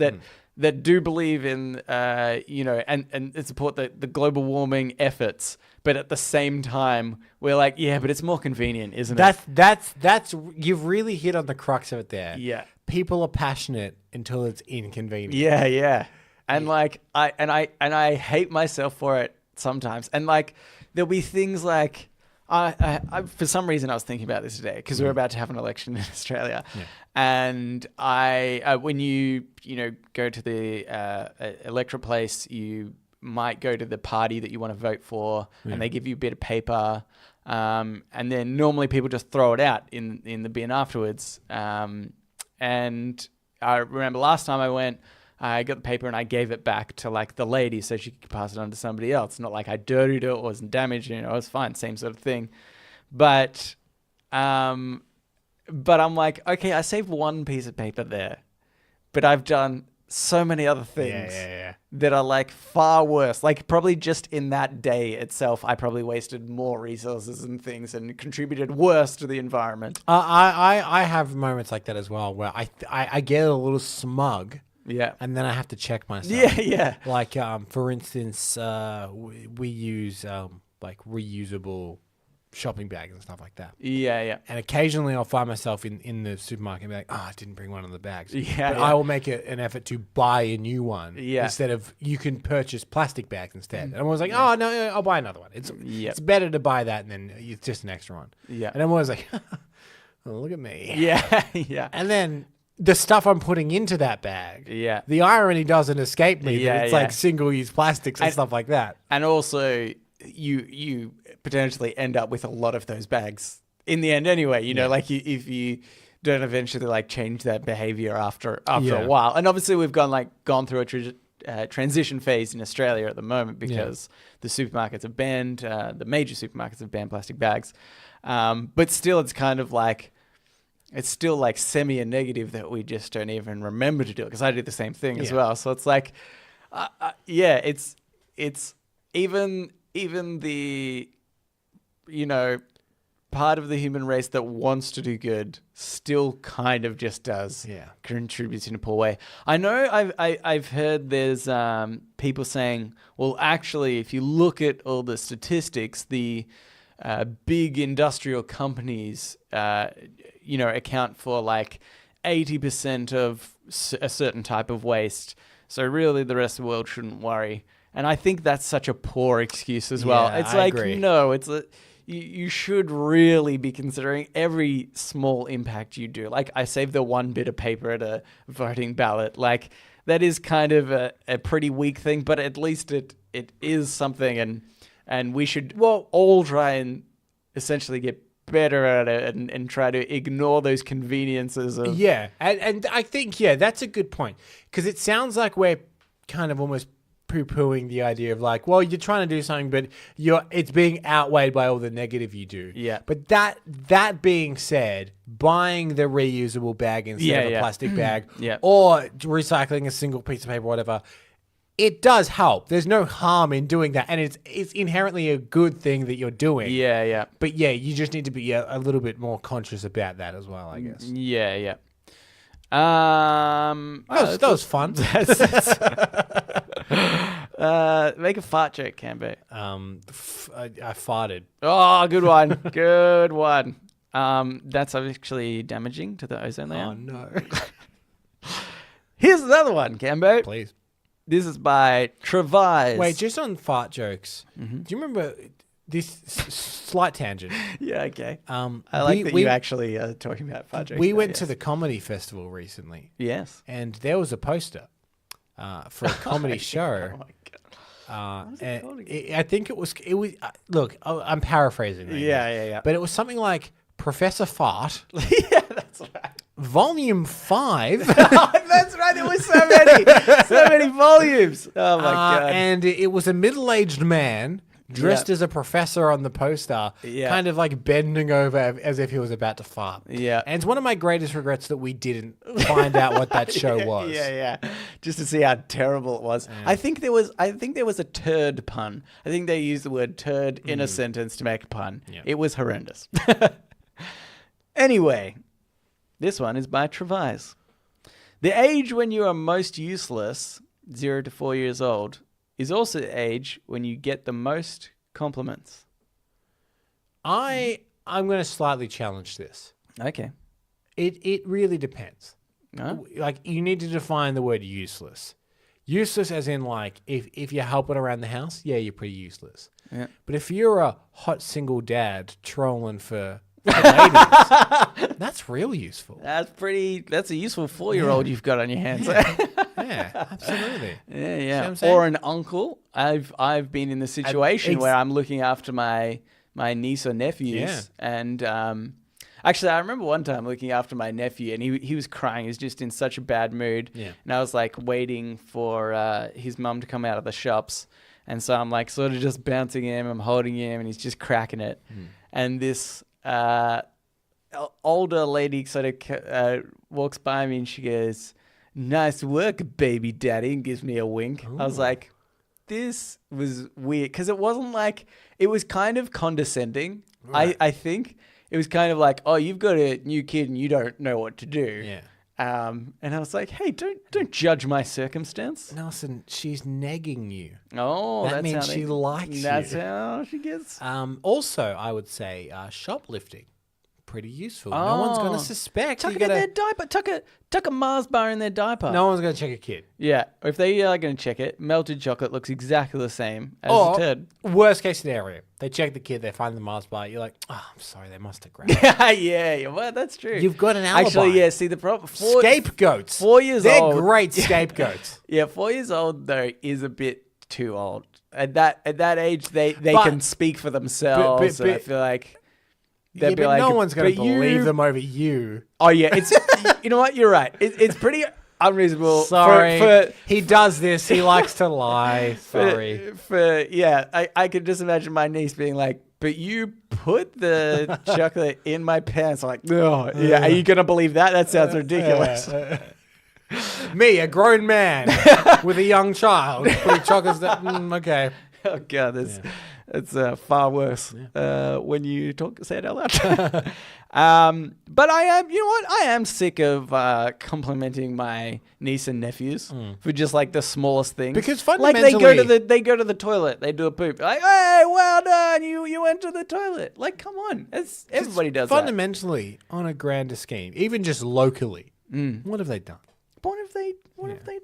that do believe in, and support the global warming efforts. But at the same time, we're like, yeah, but it's more convenient, isn't it? That's you've really hit on the crux of it there. Yeah. People are passionate until it's inconvenient. Yeah, yeah. And like I hate myself for it sometimes. And like there'll be things like I for some reason I was thinking about this today because we're about to have an election in Australia. Yeah. And when you go to the electoral place, you might go to the party that you want to vote for, and they give you a bit of paper, and then normally people just throw it out in the bin afterwards. And I remember last time I went, I got the paper and I gave it back to like the lady so she could pass it on to somebody else. Not like I dirtied it or wasn't damaged, it was fine, same sort of thing. But I'm like, okay, I saved one piece of paper there, but I've done so many other things that are like far worse. Like probably just in that day itself, I probably wasted more resources and things and contributed worse to the environment. I have moments like that as well where I get a little smug. Yeah. And then I have to check myself. Yeah, yeah. Like, for instance, we use like reusable shopping bags and stuff like that. Yeah, yeah. And occasionally I'll find myself in the supermarket and be like, I didn't bring one of the bags. Yeah, but I will make an effort to buy a new one instead of you can purchase plastic bags instead. And I'm always like, oh, no, I'll buy another one. It's better to buy that and then it's just an extra one. Yeah. And I'm always like, oh, look at me. Yeah, yeah. And then the stuff I'm putting into that bag, the irony doesn't escape me. That it's like single-use plastics and stuff like that. And also, you potentially end up with a lot of those bags in the end anyway. Like if you don't eventually like change that behavior after a while. And obviously, we've gone through a transition phase in Australia at the moment because the supermarkets have banned the major supermarkets have banned plastic bags. But still, it's kind of like. It's still like semi and negative that we just don't even remember to do it because I did the same thing as well. So it's like, it's even the, part of the human race that wants to do good still kind of just does contributes in a poor way. I know I've heard there's people saying, well, actually, if you look at all the statistics, the big industrial companies, account for like 80% of a certain type of waste. So really the rest of the world shouldn't worry. And I think that's such a poor excuse as well. It's I agree. No, you should really be considering every small impact you do. Like I saved the one bit of paper at a voting ballot. Like that is kind of a pretty weak thing, but at least it is something and we should all try and essentially get better at it and try to ignore those conveniences of... Yeah, and I think, that's a good point. Because it sounds like we're kind of almost poo-pooing the idea of like, well, you're trying to do something, but it's being outweighed by all the negative you do. Yeah. But that being said, buying the reusable bag instead of a plastic bag or recycling a single piece of paper or whatever... It does help. There's no harm in doing that. And it's inherently a good thing that you're doing. Yeah, yeah. But you just need to be a little bit more conscious about that as well, I guess. Yeah, yeah. That was fun. Make a fart joke, Cambo. I farted. Oh, good one. Good one. That's actually damaging to the ozone layer. Oh, no. Here's another one, Cambo. Please. This is by Travaise. Wait, just on fart jokes. Mm-hmm. Do you remember this slight tangent? Yeah, okay. I like that you actually are talking about fart jokes. We went to the comedy festival recently. Yes. And there was a poster for a comedy show. Oh my God. I think it was. Look, I'm paraphrasing. Right Yeah. But it was something like Professor Fart, Yeah, that's right. Volume 5. That's right. There was so many volumes. Oh my god. And it was a middle-aged man dressed as a professor on the poster, kind of like bending over as if he was about to fart. Yeah. And it's one of my greatest regrets that we didn't find out what that show was. Yeah. Just to see how terrible it was. Yeah. I think there was a turd pun. I think they used the word turd in a sentence to make a pun. Yeah. It was horrendous. Anyway, this one is by Travaise. The age when you are most useless, 0 to 4 years old, is also the age when you get the most compliments. I'm going to slightly challenge this. Okay. It really depends. No? Like, you need to define the word useless. Useless as in, like, if you're helping around the house, yeah, you're pretty useless. Yeah. But if you're a hot single dad trolling for ladies, that's real useful. That's a useful 4-year-old you've got on your hands. Yeah, absolutely. Yeah. Or an uncle. I've been in the situation where I'm looking after my niece or nephews, and actually, I remember one time looking after my nephew, and he was crying. He was just in such a bad mood, and I was like waiting for his mum to come out of the shops, and so I'm like sort of just bouncing him. I'm holding him, and he's just cracking it, and this older lady sort of walks by me, and she goes, "Nice work, baby daddy," and gives me a wink. Ooh. I was like, this was weird, because it wasn't like, it was kind of condescending. Right. I think it was kind of like, oh, you've got a new kid and you don't know what to do. Yeah. And I was like, hey, don't judge my circumstance. Nelson, she's negging you. Oh, that means she likes you. That's how she gets. Also, I would say shoplifting. Pretty useful. No one's going to suspect. Tuck it in their diaper. Tuck a Mars bar in their diaper. No one's going to check a kid. Yeah. If they are going to check it, melted chocolate looks exactly the same as a turd. Worst case scenario, they check the kid, they find the Mars bar. You're like, oh, I'm sorry, they must have grabbed it. Yeah. Well, that's true. You've got an alibi. Actually, yeah. See, the problem. Scapegoats. 4 years old. They're great scapegoats. Yeah, 4 years old though is a bit too old. At that age, they can speak for themselves. And I feel like. But no one's going to believe them over you. Oh, yeah. It's you know what? You're right. It's pretty unreasonable. Sorry. He does this. He likes to lie. Sorry. I could just imagine my niece being like, but you put the chocolate in my pants. I'm like, oh, yeah. Are you going to believe that? That sounds ridiculous. Me, a grown man with a young child, putting chocolates that, okay. Oh, God, it's far worse when you say it out loud. But I am, you know what? I am sick of complimenting my niece and nephews for just like the smallest things. Because fundamentally, like they go to the toilet, they do a poop. Like, hey, well done, you went to the toilet. Like, come on, everybody does that. Fundamentally, on a grander scheme, even just locally, what have they done? What have they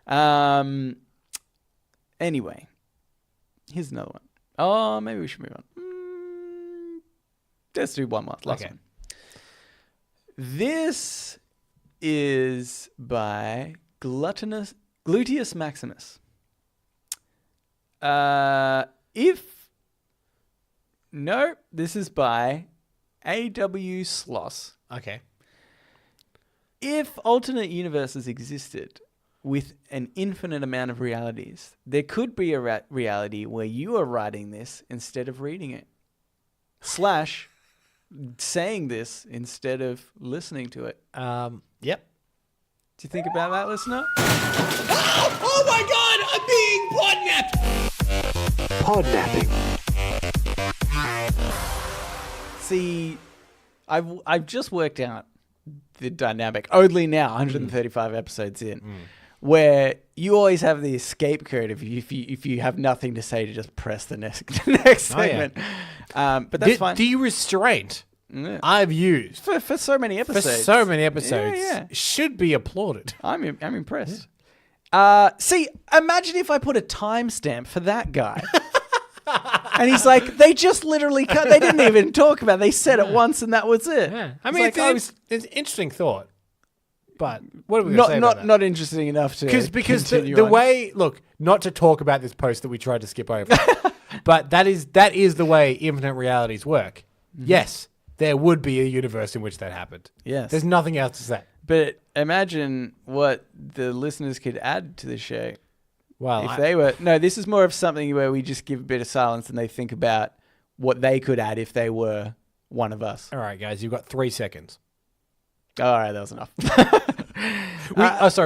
done? Anyway. Here's another one. Oh, maybe we should move on. Let's do one more. Last one. This is by Gluteus Maximus. This is by A.W. Sloss. Okay. If alternate universes existed with an infinite amount of realities, there could be a reality where you are writing this instead of reading it. / saying this instead of listening to it. Yep. Do you think about that, listener? Oh my God! I'm being Podnapping. See, I've just worked out the dynamic only now, 135 episodes in. Where you always have the escape code if you have nothing to say to just press the next segment. But that's fine. The restraint I've used for so many episodes. Should be applauded. I'm impressed. See, imagine if I put a timestamp for that guy. And he's like, they just literally cut. They didn't even talk about it. They said it once and that was it. Yeah. I mean, it's an interesting thought. But what are we going to say about that? Not interesting enough to Because continue the on. way, look, not to talk about this post that we tried to skip over, but that is the way infinite realities work. Mm-hmm. Yes, there would be a universe in which that happened. Yes. There's nothing else to say. But imagine what the listeners could add to the show. Well, If they were... No, this is more of something where we just give a bit of silence and they think about what they could add if they were one of us. all right, guys, you've got 3 seconds. All right, that was enough.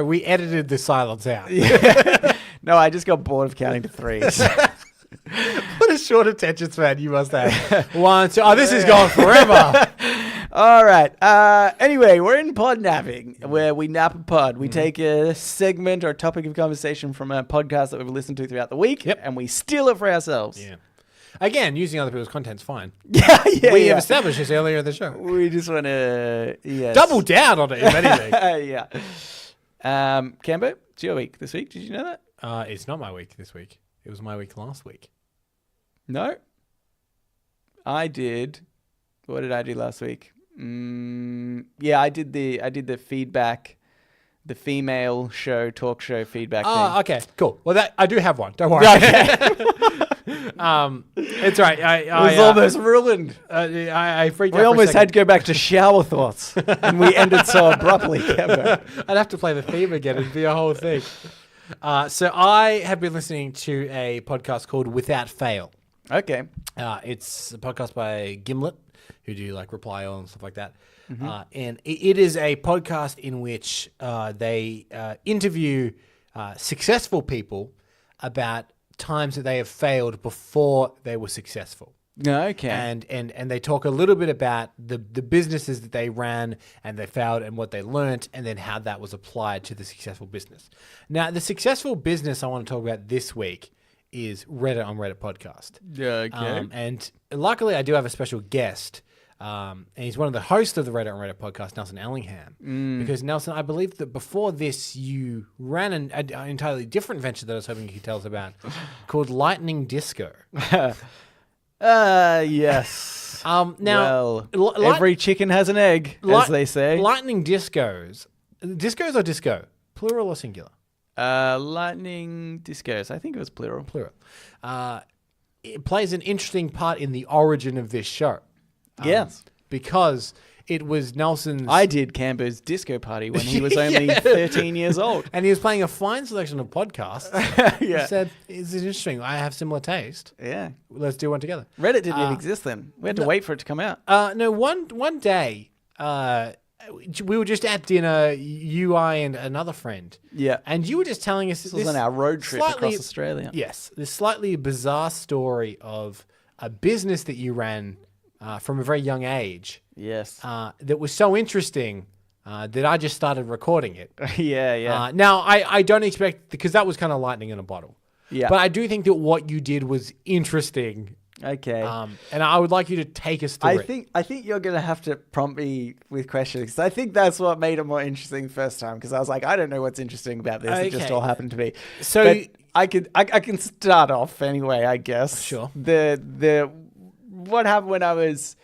We edited the silence out. No, I just got bored of counting to 3. What a short attention span you must have. 1, 2. Oh, this is going forever. All right. Anyway, we're in Podnapping, where we nap a pod. We take a segment or topic of conversation from a podcast that we've listened to throughout the week, and we steal it for ourselves. Yeah. Again, using other people's content's fine. Yeah. We have established this earlier in the show. We just want to Double down on it, if anything. Yeah. Cambo, it's your week this week. Did you know that? It's not my week this week. It was my week last week. No. I did. What did I do last week? Yeah, I did the feedback, the female talk show feedback thing. Oh, okay, cool. Well, I do have one. Don't worry. It's right. It was almost ruined. I freaked out. We for a almost second. had to go back to shower thoughts, and we ended so abruptly. Cambo. I'd have to play the theme again. It'd be a whole thing. So I have been listening to a podcast called Without Fail. Okay. It's a podcast by Gimlet, who do like Reply All and stuff like that. And it is a podcast in which they interview successful people about times that they have failed before they were successful. Okay. And they talk a little bit about the businesses that they ran and they failed and what they learnt and then how that was applied to the successful business. Now, the successful business I want to talk about this week is Reddit on Reddit podcast. Okay. And luckily, I do have a special guest. And he's one of the hosts of the Reddit on Reddit podcast, Nelson Ellingham. Because, Nelson, I believe that before this, you ran an entirely different venture that I was hoping you could tell us about called Lightning Disco. Yes. Now, every chicken has an egg, as they say. Lightning Discos. Discos or disco? Plural or singular? Lightning Discos. I think it was plural. Plural. It plays an interesting part in the origin of this show. Yes. Because it was Nelson's... I did Cambo's disco party when he was only 13 years old. And he was playing a fine selection of podcasts. Yeah. He said, "This is interesting. I have similar taste. Yeah. Let's do one together." Reddit didn't even exist then. We had to wait for it to come out. No, one day, we were just at dinner, you, I, and another friend. Yeah. And you were just telling us... This was on our road trip across Australia. Yes. This slightly bizarre story of a business that you ran from a very young age. Yes. That was so interesting that I just started recording it. Yeah. Now, I don't expect... Because that was kind of lightning in a bottle. Yeah. But I do think that what you did was interesting. Okay. And I would like you to take us through it. I think you're gonna have to prompt me with questions because I think that's what made it more interesting the first time. Because I was like, I don't know what's interesting about this. It just Okay. all happened to me. So- but I can start off anyway. I guess. Sure. The what happened when I was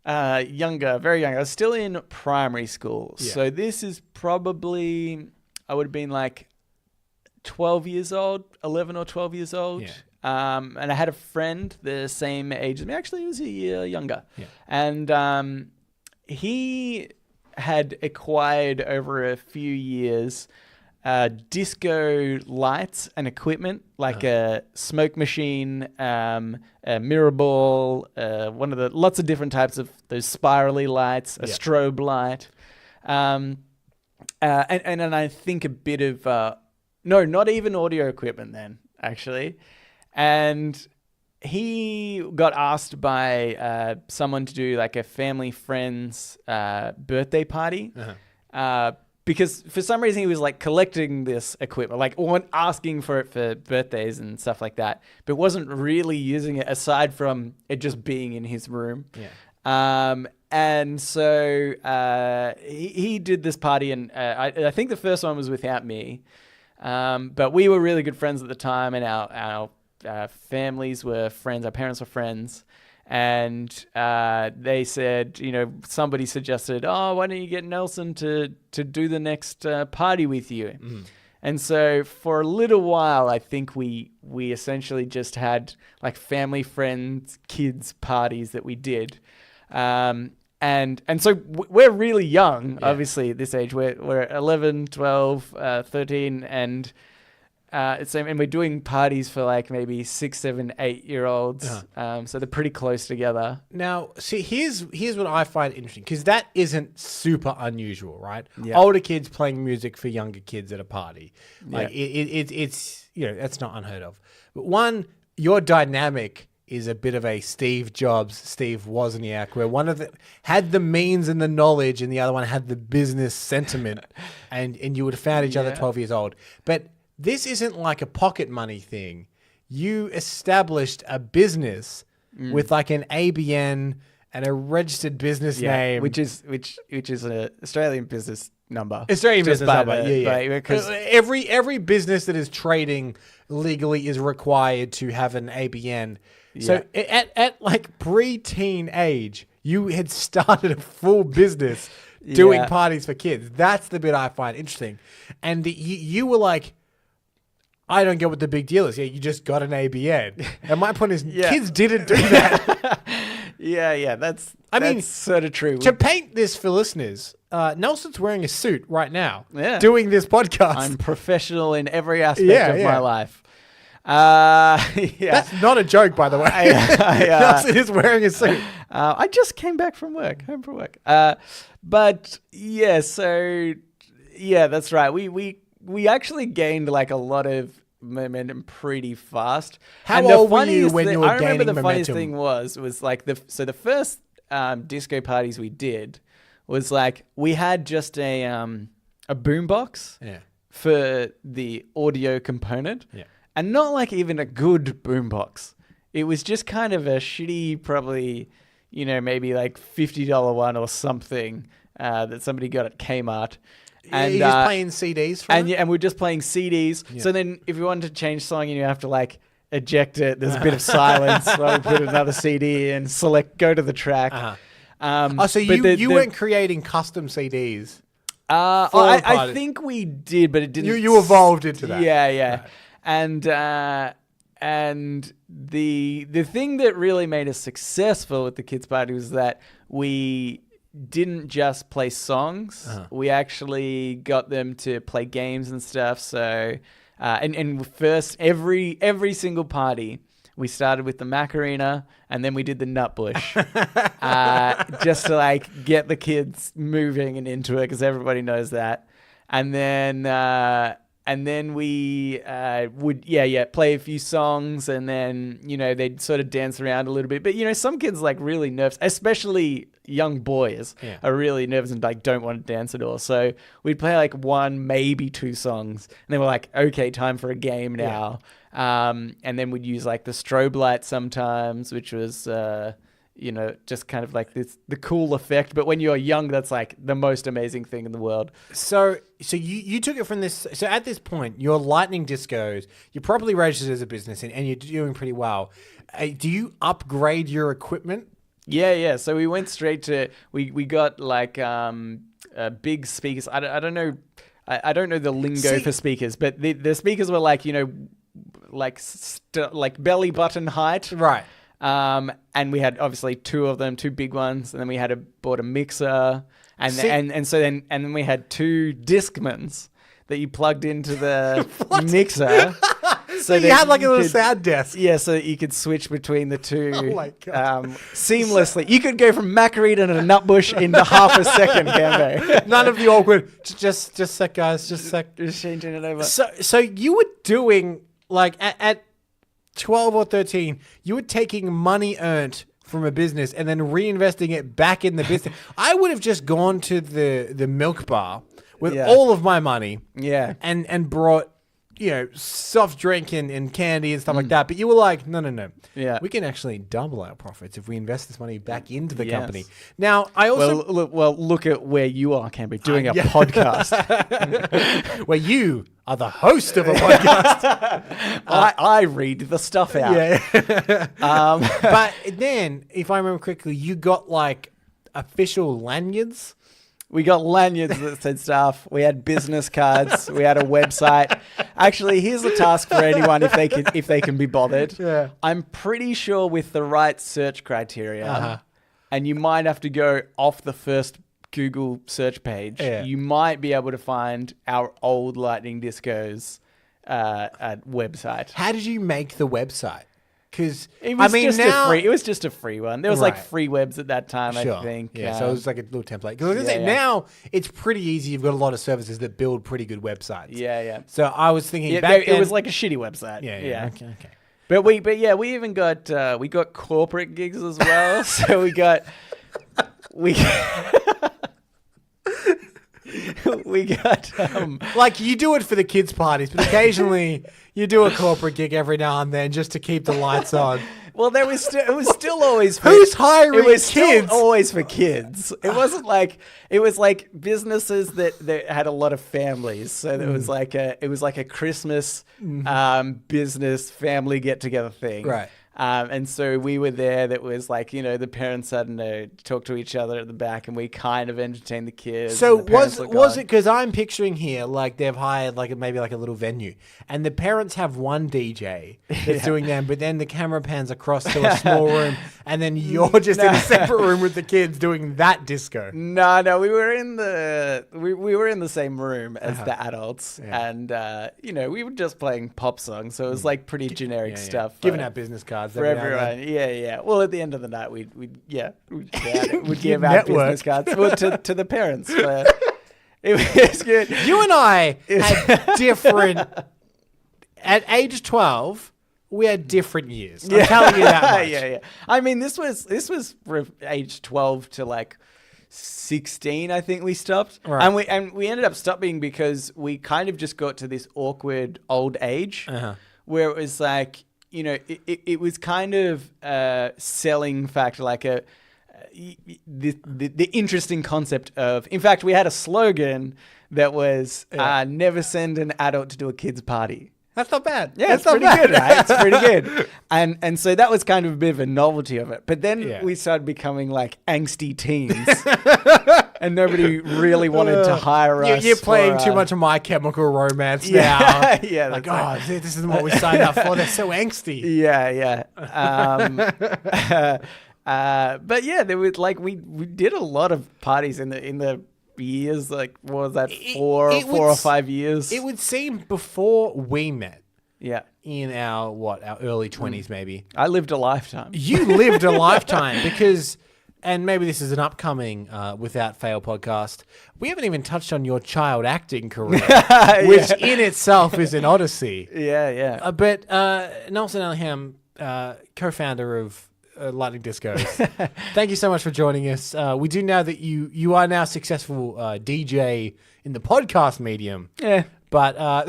younger, very young. I was still in primary school. Yeah. So this is probably I would have been like 12 years old, 11 or 12 years old. Yeah. And I had a friend the same age as me. Actually, he was a year younger. Yeah. And he had acquired over a few years disco lights and equipment, like a smoke machine, a mirror ball, lots of different types of those spirally lights, a strobe light. And then I think a bit of, no, not even audio equipment then, actually. And he got asked by someone to do like a family friend's birthday party. Because for some reason he was like collecting this equipment, like asking for it for birthdays and stuff like that, but wasn't really using it aside from it just being in his room. Yeah. And so he did this party, and I think the first one was without me. But we were really good friends at the time, and our families were friends. Our parents were friends. and they said, somebody suggested, oh, why don't you get Nelson to do the next party with you? And so for a little while, I think we essentially just had like family, friends, kids parties that we did. And so we're really young, obviously, at this age. We're 11, 12, 13, and we're doing parties for like maybe 6, 7, 8-year-olds. So they're pretty close together. Now, see, here's what I find interesting, because that isn't super unusual, right? Yeah. Older kids playing music for younger kids at a party, like it's that's not unheard of. But one, your dynamic is a bit of a Steve Jobs, Steve Wozniak, where one of them had the means and the knowledge, and the other one had the business sentiment, and you would have found each other 12 years old. But this isn't like a pocket money thing. You established a business with like an ABN and a registered business name, which is an Australian business number. Australian Just business by number. because Every business that is trading legally is required to have an ABN. So at like pre-teen age, you had started a full business doing parties for kids. That's the bit I find interesting. And you were like, I don't get what the big deal is. Yeah, you just got an ABN. And my point is, kids didn't do that. That's sort of true. To paint this for listeners, Nelson's wearing a suit right now, doing this podcast. I'm professional in every aspect of my life. That's not a joke, by the way. Nelson is wearing a suit. I just came back from work, home from work. But yeah, so yeah, that's right. We actually gained like a lot of momentum pretty fast. How old were you when you were I remember gaining the funniest momentum? thing was like the first disco parties we did was like we had just a boombox for the audio component. Yeah. And not like even a good boombox. It was just kind of a shitty, probably, maybe like $50 one or something that somebody got at Kmart. And you're just playing CDs from it? And we're just playing CDs. Yeah. So then if you wanted to change song and you have to like eject it, there's a bit of silence while we put another CD and go to the track. So you weren't creating custom CDs? I think we did, but it didn't. You evolved into that. Yeah. Right. And the thing that really made us successful with the kids' party was that we didn't just play songs. We actually got them to play games and stuff. So, and first every single party, we started with the Macarena and then we did the Nutbush, just to like get the kids moving and into it because everybody knows that. And then we would play a few songs and then they'd sort of dance around a little bit. But some kids like really nervous, especially young boys are really nervous and like don't want to dance at all. So we'd play like 1, maybe 2 songs, and then we're like, okay, time for a game now. And then we'd use like the strobe light sometimes, which was just kind of like the cool effect. But when you're young, that's like the most amazing thing in the world. So you took it from this. So at this point, your lightning discos, you're properly registered as a business and you're doing pretty well. Do you upgrade your equipment? Yeah. So we went straight to, we got like big speakers. I don't know. I don't know the lingo for speakers, but the speakers were like, like belly button height. Right. And we had obviously 2 of them, 2 big ones, and then we bought a mixer, and then we had 2 Discmans that you plugged into the mixer. So you had like a little sound desk. Yeah, so that you could switch between the 2 oh my God. Seamlessly. You could go from Macarena to Nutbush into half a second, Cambo. None of the awkward. Just sec, guys. Just sec. Just changing it over. So you were doing like at 12 or 13, you were taking money earned from a business and then reinvesting it back in the business. I would have just gone to the milk bar with all of my money and brought, soft drink and candy and stuff like that. But you were like, no. Yeah. We can actually double our profits if we invest this money back into the Yes. company. Now, I also... look at where you are, Cambry, doing a podcast. where you are the host of a podcast. I read the stuff out. Yeah. But then, if I remember correctly, you got like official lanyards. We got lanyards that said stuff. We had business cards. We had a website. Actually, here's a task for anyone if they can be bothered. Yeah. I'm pretty sure with the right search criteria, and you might have to go off the first Google search page. Yeah. You might be able to find our old Lightning Discos website. How did you make the website? Because It was just a free one. There was like Right. free webs at that time, Sure. I think. Yeah, so it was like a little template. Because I was going to say, now it's pretty easy. You've got a lot of services that build pretty good websites. Yeah. So I was thinking Yeah, back then... it was like a shitty website. Yeah. Okay. But we even got we got corporate gigs as well. So we got Like, you do it for the kids' parties, but occasionally you do a corporate gig every now and then just to keep the lights on. well, it was still always for, Who's hiring it was kids? Still always for kids. It wasn't like it was like businesses that had a lot of families. So it was like a Christmas business family get together thing. Right. And so we were there. That was like, the parents had talk to each other at the back, and we kind of entertained the kids. So and the parents looked was on. it, because I'm picturing here like they've hired like maybe like a little venue, and the parents have one DJ that's doing them, but then the camera pans across to a small room, and then you're just in a separate room with the kids doing that disco. No, we were in the we were in the same room as the adults, Yeah. and we were just playing pop songs, so it was like pretty generic stuff. Giving out business cards for every now and then. everyone. Yeah. Well, at the end of the night, we'd give out network. business cards to the parents. But it was good. You and I had different. At age 12, we had different years. I'm telling you that much. Yeah. I mean, this was from age 12 to like 16, I think we stopped. Right. And we ended up stopping because we kind of just got to this awkward old age where it was like, it was kind of a selling factor, like the interesting concept of, in fact, we had a slogan that was never send an adult to do a kid's party. That's not bad. Yeah, That's it's pretty good, right? It's pretty good. And so that was kind of a bit of a novelty of it. But then we started becoming like angsty teens. And nobody really wanted to hire us. You're playing too much of My Chemical Romance now. Yeah. Like, this isn't what we signed up for. They're so angsty. Yeah. But yeah, there was like we did a lot of parties in the years, like what was that, four or 5 years? It would seem before we met. Yeah. In our early 20s maybe. I lived a lifetime. You lived a lifetime because, and maybe this is an upcoming Without Fail podcast, we haven't even touched on your child acting career, which in itself is an odyssey. Yeah. But Nelson Alham, co-founder of Lightning Discos, thank you so much for joining us. We do know that you are now a successful DJ in the podcast medium. Yeah. But I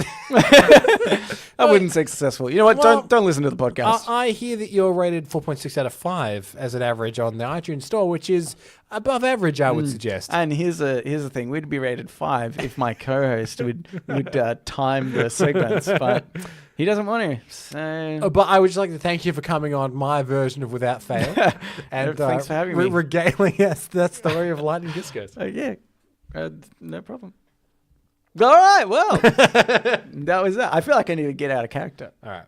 wouldn't say successful. You know what? Don't listen to the podcast. I hear that you're rated 4.6 out of 5 as an average on the iTunes store, which is above average, I would suggest. And here's the thing: we'd be rated 5 if my co-host would time the segments, but he doesn't want to. So. But I would just like to thank you for coming on my version of Without Fail, and thanks for having me. Regaling us that story of Lightning Discos. No problem. All right, well, that was that. I feel like I need to get out of character. All right.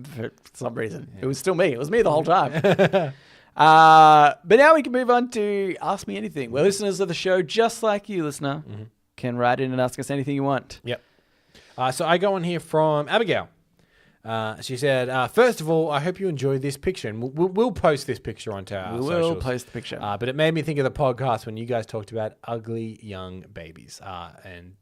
For some reason. Yeah. It was still me. It was me the whole time. But now we can move on to Ask Me Anything, where listeners of the show, just like you, listener, can write in and ask us anything you want. Yep. So I go on here from Abigail. She said, first of all, I hope you enjoyed this picture. And we'll post this picture onto our socials. We will post the picture. But it made me think of the podcast when you guys talked about ugly young babies. And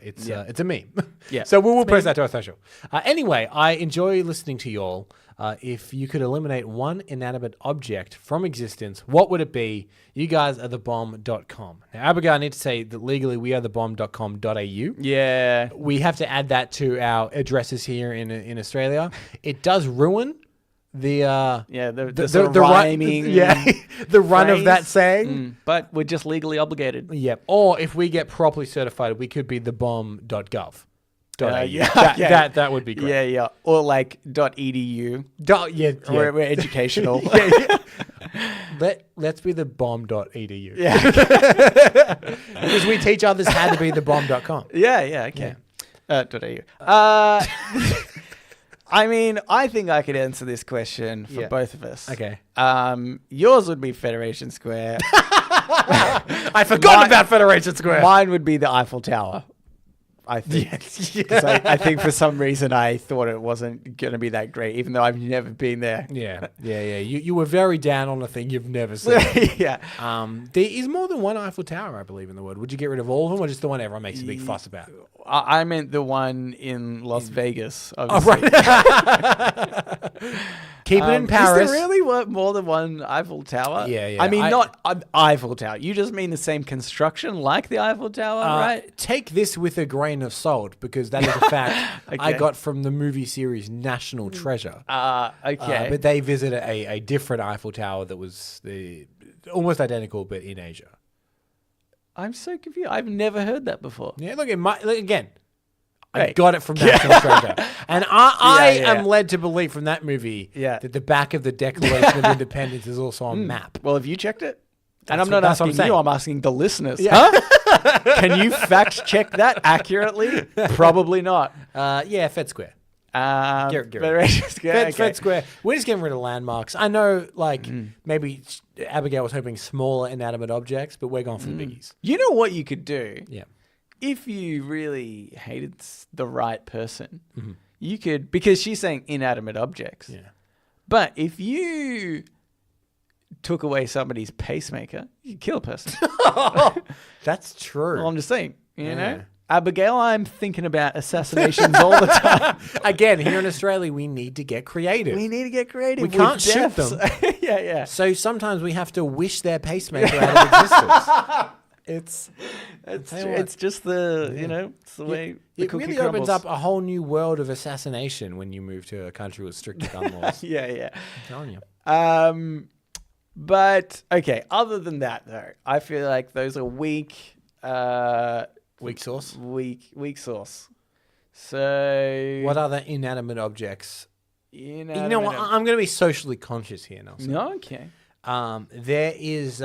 it's a meme. Yeah. So we'll post that to our social. Anyway, I enjoy listening to y'all. If you could eliminate one inanimate object from existence, what would it be? You guys are thebomb.com. Now, Abigail, I need to say that legally we are thebomb.com.au. Yeah. We have to add that to our addresses here in Australia. It does ruin the sort of rhyming the run of phrase. that saying. But we're just legally obligated. Yep. Or if we get properly certified, we could be thebomb.gov. That would be great. Yeah. Or like .edu. We're educational. Let's be the bomb.edu. Yeah. Because we teach others how to be the bomb.com. Yeah. Okay. .au. I mean, I think I could answer this question for both of us. Okay. Yours would be Federation Square. I forgot about Federation Square. Mine would be the Eiffel Tower. I think. Because I think for some reason I thought it wasn't going to be that great, even though I've never been there. Yeah. You were very down on a thing you've never seen. Yeah. There is more than one Eiffel Tower, I believe, in the world. Would you get rid of all of them, or just the one everyone makes a big fuss about? I meant the one in Las Vegas. Oh, Obviously. right. Keep it in Paris. Is there really more than one Eiffel Tower? Yeah. I mean, not an Eiffel Tower. You just mean the same construction like the Eiffel Tower, right? Take this with a grain of salt, because that is a fact I got from the movie series National Treasure. Okay. But they visited a different Eiffel Tower that was almost identical, but in Asia. I'm so confused. I've never heard that before. Yeah, look, again, I Hey. got it from National Treasure. And I Yeah. am led to believe from that movie that the back of the Declaration of Independence is also a map. Well, have you checked it? And I'm what- not that's what I'm asking saying. you, I'm asking the listeners. Huh? Can you fact check that accurately? Probably not. Yeah, Fed Square. Get rid of it. Federation Square. Fed Square. We're just getting rid of landmarks. I know, maybe Abigail was hoping smaller inanimate objects, but we're going for the biggies. You know what you could do? Yeah. If you really hated the right person, you could, because she's saying inanimate objects. Yeah. But if you took away somebody's pacemaker, you could kill a person. That's true. Well, I'm just saying, you Yeah. know? Abigail, I'm thinking about assassinations all the time. Again, here in Australia, we need to get creative. We need to get creative. We with can't shoot deaths. them. Yeah. So sometimes we have to wish their pacemaker out of existence. It's tell you true. what. It's just the, you know, it's the way the It cookie really crumbles. opens up a whole new world of assassination when you move to a country with stricter gun laws. Yeah. I'm telling you. But okay, other than that though, I feel like those are weak Weak sauce. weak sauce. So What other inanimate objects? you know, You know what? I'm going to be socially conscious here, Nelson. No, okay. There is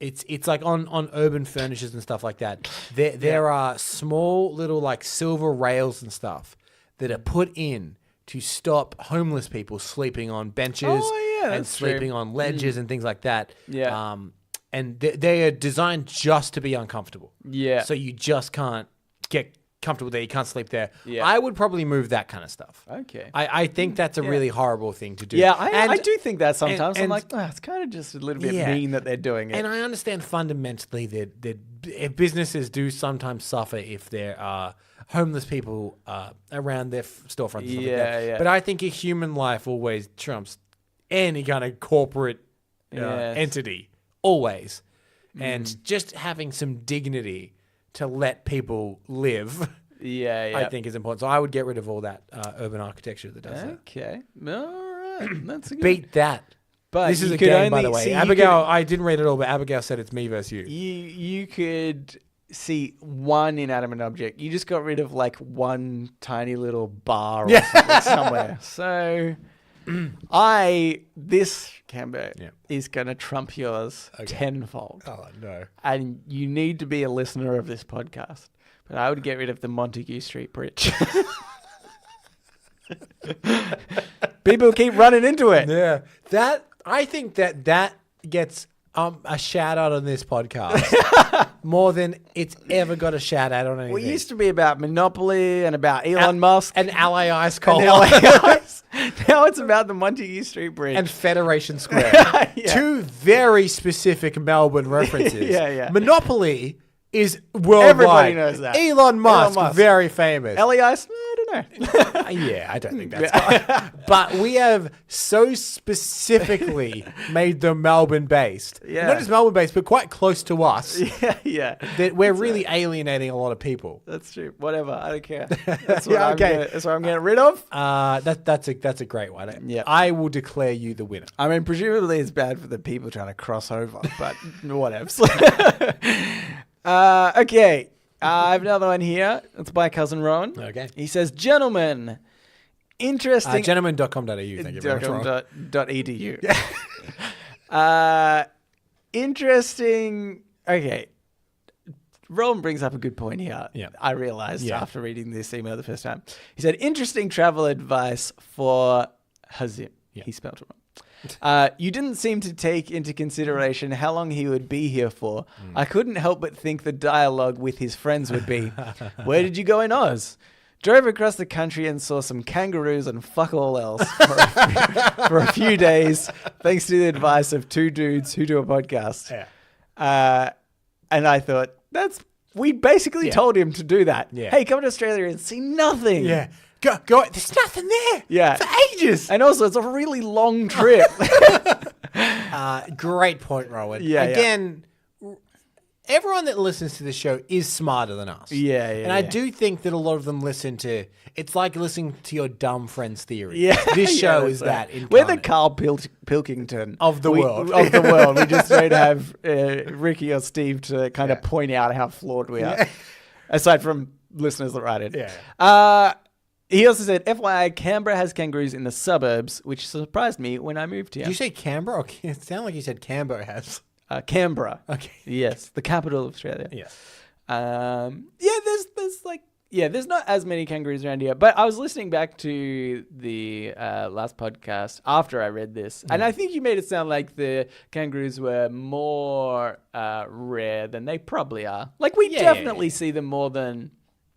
it's like on urban furnishings and stuff like that. There are small little like silver rails and stuff that are put in to stop homeless people sleeping on benches and that's true. sleeping on ledges and things like that. Yeah. And they are designed just to be uncomfortable. Yeah. So you just can't get comfortable there. You can't sleep there. Yeah. I would probably move that kind of stuff. Okay. I think that's a really horrible thing to do. Yeah, I do think that sometimes. I'm and- like, it's kind of just a little bit Yeah. mean that they're doing it. And I understand fundamentally that businesses do sometimes suffer if there are homeless people around their storefronts and stuff like that. Yeah. But I think a human life always trumps any kind of corporate Yes. entity. Always. And just having some dignity to let people live, yeah. I think is important. So I would get rid of all that urban architecture that does that. Okay. All right. That's a good. Beat that. But This is you a could game, by only- the way. see, you Abigail, I didn't read it all, but Abigail said it's me versus you. You could see one inanimate object. You just got rid of like one tiny little bar or something somewhere. So this Cambo is gonna trump yours tenfold. Oh, no. And you need to be a listener of this podcast. But I would get rid of the Montague Street Bridge. People keep running into it. Yeah. I think that gets a shout out on this podcast more than it's ever got a shout out on anything. Well, it used to be about Monopoly and about Elon Musk and Ally Ice and Cola LAIs. Now it's about the Montague Street Bridge. and Federation Square. Yeah. Two very specific Melbourne references. Yeah. Monopoly is worldwide. Everybody knows that. Elon Musk, Musk. very famous. LAIs, I don't know. Yeah, I don't think that's fine. But we have so specifically made them Melbourne-based. Yeah. Not just Melbourne-based, but quite close to us. Yeah. That we're really alienating a lot of people. That's true. Whatever. I don't care. That's what Yeah, I'm okay. gonna, that's what I'm getting rid of. That's a great one. Yeah. I will declare you the winner. I mean, presumably it's bad for the people trying to cross over, but whatever. Okay. I have another one here. It's by Cousin Rowan. Okay. He says, gentlemen, interesting... Gentleman.com.au. Thank you very much. Ron. .edu. Interesting... Okay. Rowan brings up a good point here. Yeah. I realized after reading this email the first time. He said, interesting travel advice for Hazim. Yeah. He spelled it wrong. You didn't seem to take into consideration how long he would be here for. I couldn't help but think the dialogue with his friends would be, where did you go in Oz? Drove across the country and saw some kangaroos and fuck all else for a few days, thanks to the advice of two dudes who do a podcast. Yeah. And I thought, we basically told him to do that. Yeah. Hey, come to Australia and see nothing. Yeah. Go. There's nothing there. Yeah. For ages. And also, it's a really long trip. Great point, Rowan. Yeah, Again, everyone that listens to the show is smarter than us. Yeah. And I do think that a lot of them listen to... It's like listening to your dumb friend's theory. Yeah. This show that's is right. that incarnate. We're the Carl Pilkington Of the world. Of the world. We just don't have Ricky or Steve to kind of point out how flawed we are. Aside from listeners that write it. Yeah. He also said, FYI, Canberra has kangaroos in the suburbs, which surprised me when I moved here. Did you say Canberra? Or it sounded like you said Canberra has. Canberra. Okay. Yes, the capital of Australia. Yes. There's not as many kangaroos around here. But I was listening back to the last podcast after I read this, and I think you made it sound like the kangaroos were more rare than they probably are. Like, we definitely see them more than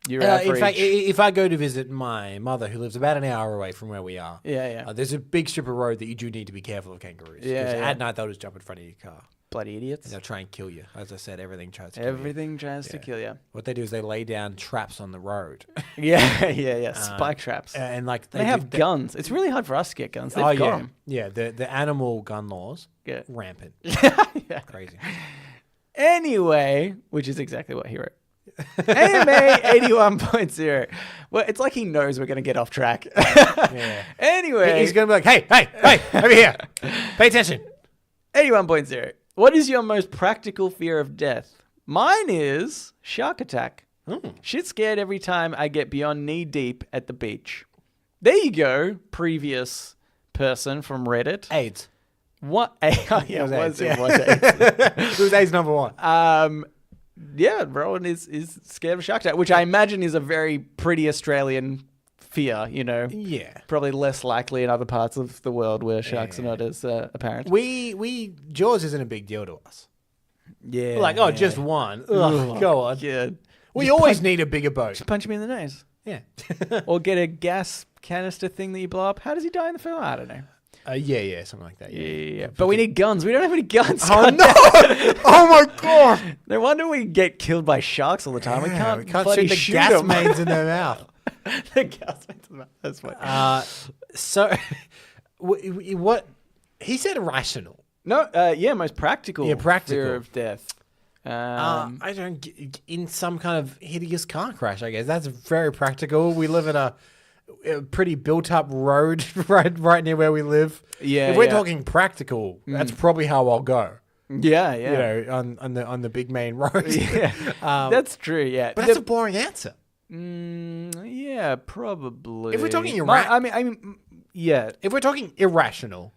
your average. In fact, if I go to visit my mother, who lives about an hour away from where we are, there's a big strip of road that you do need to be careful of kangaroos. At night, they'll just jump in front of your car. Bloody idiots. And they'll try and kill you. As I said, everything tries to kill you. Everything tries to kill you. What they do is they lay down traps on the road. Spike traps. And like they have guns. It's really hard for us to get guns. They've got them. Yeah, the animal gun laws, rampant. Crazy. Anyway, which is exactly what he wrote. AMA 81.0. Well, it's like he knows we're going to get off track. Anyway. He's going to be like, hey, over here. Pay attention. 81.0. What is your most practical fear of death? Mine is shark attack. Shit scared every time I get beyond knee deep at the beach. There you go, previous person from Reddit. AIDS. What? It was AIDS. It was AIDS number one. Rowan is scared of shark attack, which I imagine is a very pretty Australian fear, you know. Yeah. Probably less likely in other parts of the world where sharks are not as apparent. Jaws isn't a big deal to us. Yeah. We're like, just one. Ugh, go on. Yeah. We always need a bigger boat. Just punch him in the nose. Yeah. Or get a gas canister thing that you blow up. How does he die in the film? I don't know. Something like that. Yeah. But we need guns. We don't have any guns. Oh, no! Oh, my God! No wonder we get killed by sharks all the time. We can't shoot the gas them. mains in their mouth. The gas mains in their mouth. That's funny. So, what... He said irrational. No, most practical. Fear of death. I don't get in some kind of hideous car crash, I guess. That's very practical. We live in a pretty built-up road right near where we live. Yeah. If we're talking practical, that's probably how I'll go. Yeah. You know, on the big main road. Yeah. That's true. Yeah. But that's a boring answer. Yeah, probably. If we're talking if we're talking irrational,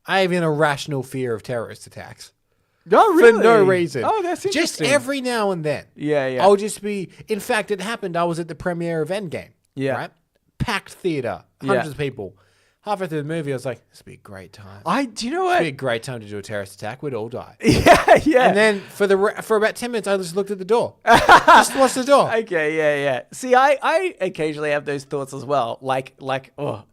I have an irrational fear of terrorist attacks. Oh, really? For no reason. Oh, that's interesting. Just every now and then. Yeah. I'll just be... In fact, it happened. I was at the premiere of Endgame. Yeah. Right? Packed theater. Hundreds of people. Halfway through the movie, I was like, this would be a great time. Do you know what? It'd be a great time to do a terrorist attack. We'd all die. Yeah. And then for about 10 minutes, I just looked at the door. Just watched the door. Okay, yeah. See, I occasionally have those thoughts as well. Like,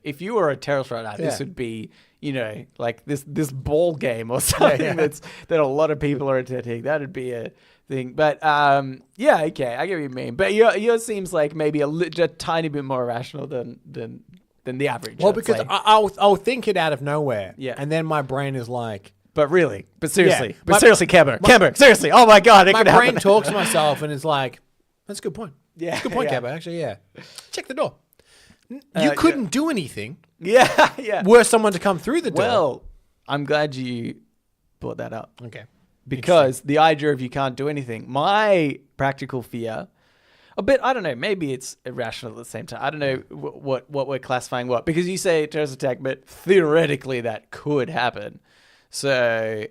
if you were a terrorist right now, this would be... You know, like this ball game or something that a lot of people are attending. That'd be thing. But yeah, okay, I get what you mean. But yours seems like maybe a tiny bit more irrational than the average. Well, I'd because say. I'll think it out of nowhere. Yeah. And then my brain is like, But really, but seriously, Yeah. but seriously, Camber, seriously. Oh my God, it my could brain happen. talks to myself and is like, that's a good point. Yeah, That's a good point, yeah. Camber. Actually, yeah. Check the door. You couldn't do anything. Yeah, yeah. Were someone to come through the door. Well, I'm glad you brought that up. Okay. Because the idea of you can't do anything, my practical fear, a bit, I don't know, maybe it's irrational at the same time. I don't know what we're classifying what. Because you say terrorist attack, but theoretically that could happen. So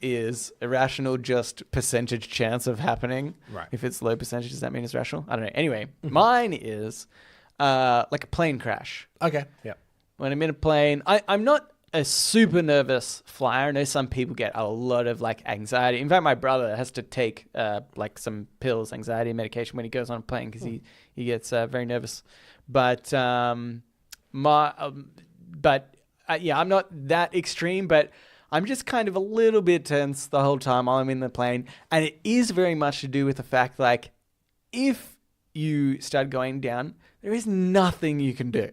is irrational just percentage chance of happening? Right. If it's low percentage, does that mean it's rational? I don't know. Anyway, mine is like a plane crash. Okay. Yeah. When I'm in a plane, I'm not a super nervous flyer. I know some people get a lot of like anxiety. In fact, my brother has to take like some pills, anxiety medication when he goes on a plane because he gets very nervous. But yeah, I'm not that extreme, but I'm just kind of a little bit tense the whole time while I'm in the plane. And it is very much to do with the fact like if you start going down, there is nothing you can do.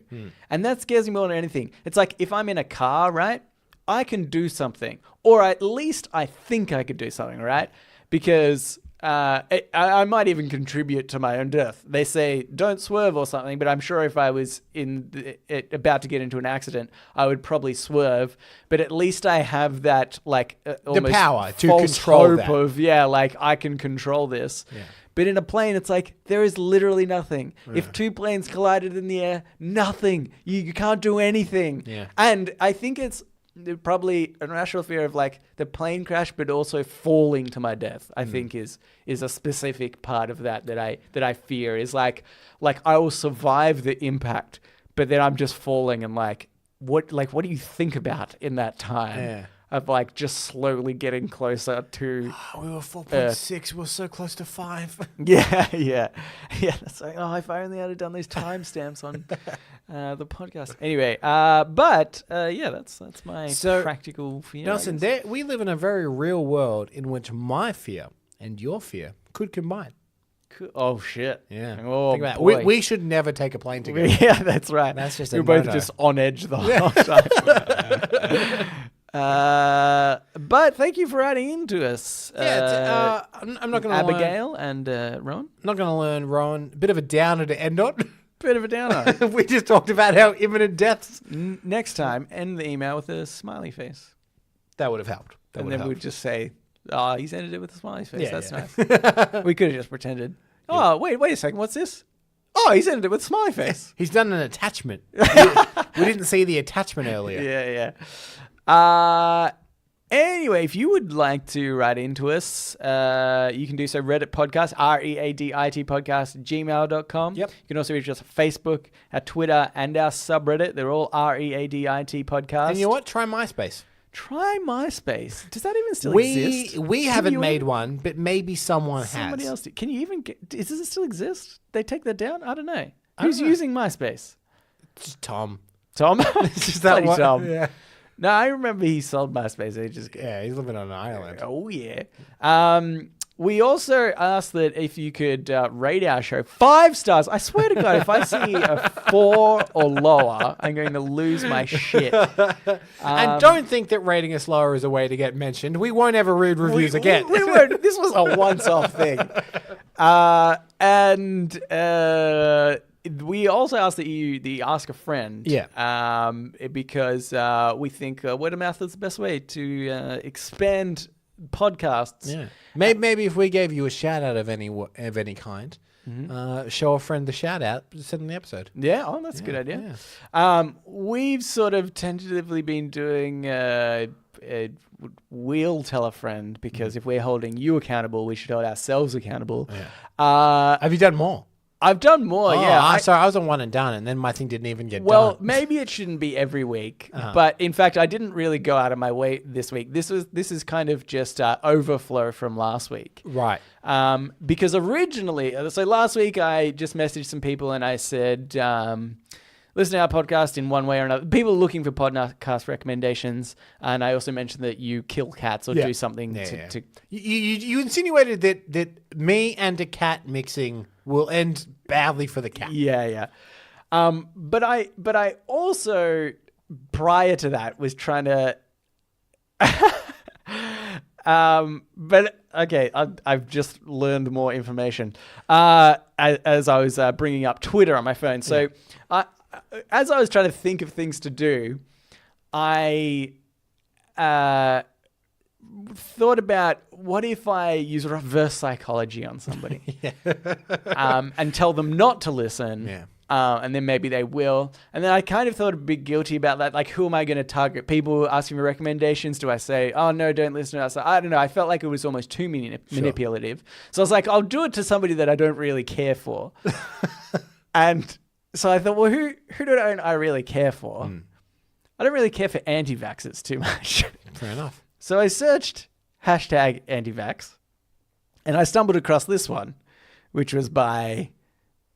And that scares me more than anything. It's like if I'm in a car, right? I can do something. Or at least I think I could do something, right? Because I might even contribute to my own death. They say don't swerve or something, but I'm sure if I was about to get into an accident, I would probably swerve. But at least I have that like almost power to false control hope that. of like I can control this. Yeah. But in a plane, it's like there is literally nothing. Yeah. If two planes collided in the air, nothing. You can't do anything. Yeah. And I think it's probably an irrational fear of like the plane crash, but also falling to my death. I think is a specific part of that I fear is like I will survive the impact, but then I'm just falling and what do you think about in that time? Yeah. Of like just slowly getting closer to. Oh, we were 4.6. We were so close to 5. Yeah. That's like, if I only had done those timestamps on the podcast. Anyway, that's my practical fear. Nelson, we live in a very real world in which my fear and your fear could combine. Oh shit! Yeah. Oh, think about it. boy. We should never take a plane together. Yeah, that's right. That's just we're a both no-no. just on edge the whole time. But thank you for writing into us. I'm not going to Abigail and Ron. Not going to learn, Ron. Bit of a downer to end on. Bit of a downer. We just talked about how imminent deaths. Next time, end the email with a smiley face. That would have helped. And then we'd just say, he's ended it with a smiley face. Yeah, That's nice. We could have just pretended. Oh, wait a second. What's this? Oh, he's ended it with a smiley face. He's done an attachment. We didn't see the attachment earlier. Yeah. Anyway, if you would like to write into us, you can do so. Reddit podcast, READIT podcast, gmail.com. Yep. You can also reach us on Facebook, our Twitter, and our subreddit. They're all READIT podcast. And you know what? Try MySpace. Try MySpace. Does that even still exist? We haven't made one, but maybe someone has. Somebody else did. Can you even get... Does it still exist? They take that down? I don't know. I Who's don't know. using MySpace? Just Tom. Tom? It's just that Bloody one. Tom. Yeah. No, I remember he sold MySpace ages ago. Yeah, he's living on an island. Oh, yeah. We also asked that if you could rate our show 5 stars. I swear to God, if I see a 4 or lower, I'm going to lose my shit. And don't think that rating us lower is a way to get mentioned. We won't ever read reviews again. We won't. This was a once-off thing. We also asked that you ask a friend. Yeah. Because we think word of mouth is the best way to expand podcasts. Yeah. Maybe if we gave you a shout out of any kind, show a friend the shout out, send in the episode. Yeah. Oh, that's a good idea. We've sort of tentatively been doing we'll tell a friend because if we're holding you accountable, we should hold ourselves accountable. Yeah. Have you done more? I've done more, yeah. Sorry, I was on one and done, and then my thing didn't even get done. Well, maybe it shouldn't be every week, but in fact, I didn't really go out of my way this week. This is kind of just overflow from last week, right? Because originally, so last week I just messaged some people and I said, listen to our podcast in one way or another. People are looking for podcast recommendations, and I also mentioned that you kill cats or do something to You insinuated that me and a cat mixing will end badly for the cat. Yeah. But I also, prior to that, was trying to but okay, I've just learned more information as I was bringing up Twitter on my phone. So as I was trying to think of things to do, I thought about what if I use reverse psychology on somebody and tell them not to listen. Yeah. And then maybe they will. And then I kind of thought a bit guilty about that. Like, who am I going to target? People asking for recommendations. Do I say, oh, no, don't listen to us? I don't know. I felt like it was almost too manipulative. So I was like, I'll do it to somebody that I don't really care for. And so I thought, well, who don't I really care for? I don't really care for anti-vaxxers too much. Fair enough. So I searched hashtag anti-vax. And I stumbled across this one, which was by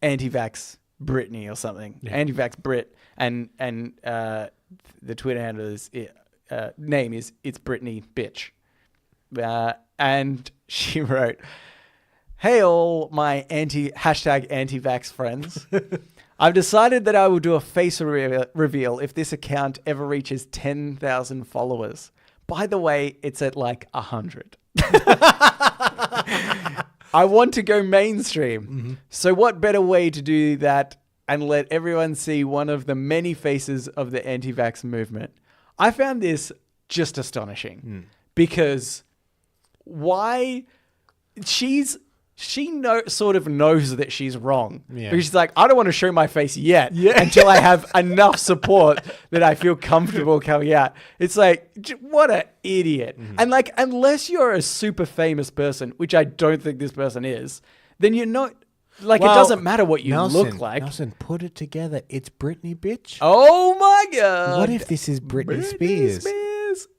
anti-vax Brittany or something. Anti-vax Brit, and the Twitter handle is name is It's Brittany Bitch, and she wrote, "Hey all my hashtag anti-vax friends, I've decided that I will do a face reveal if this account ever reaches 10,000 followers. By the way, it's at like 100." I want to go mainstream. So what better way to do that and let everyone see one of the many faces of the anti-vax movement? I found this just astonishing because why she sort of knows that she's wrong. Yeah. Because she's like, I don't want to show my face yet until I have enough support that I feel comfortable coming out. It's like, what an idiot. And like, unless you're a super famous person, which I don't think this person is, then you're not, like, well, it doesn't matter what you look like. Nelson, put it together. It's Britney, bitch. Oh my God. What if this is Britney Spears?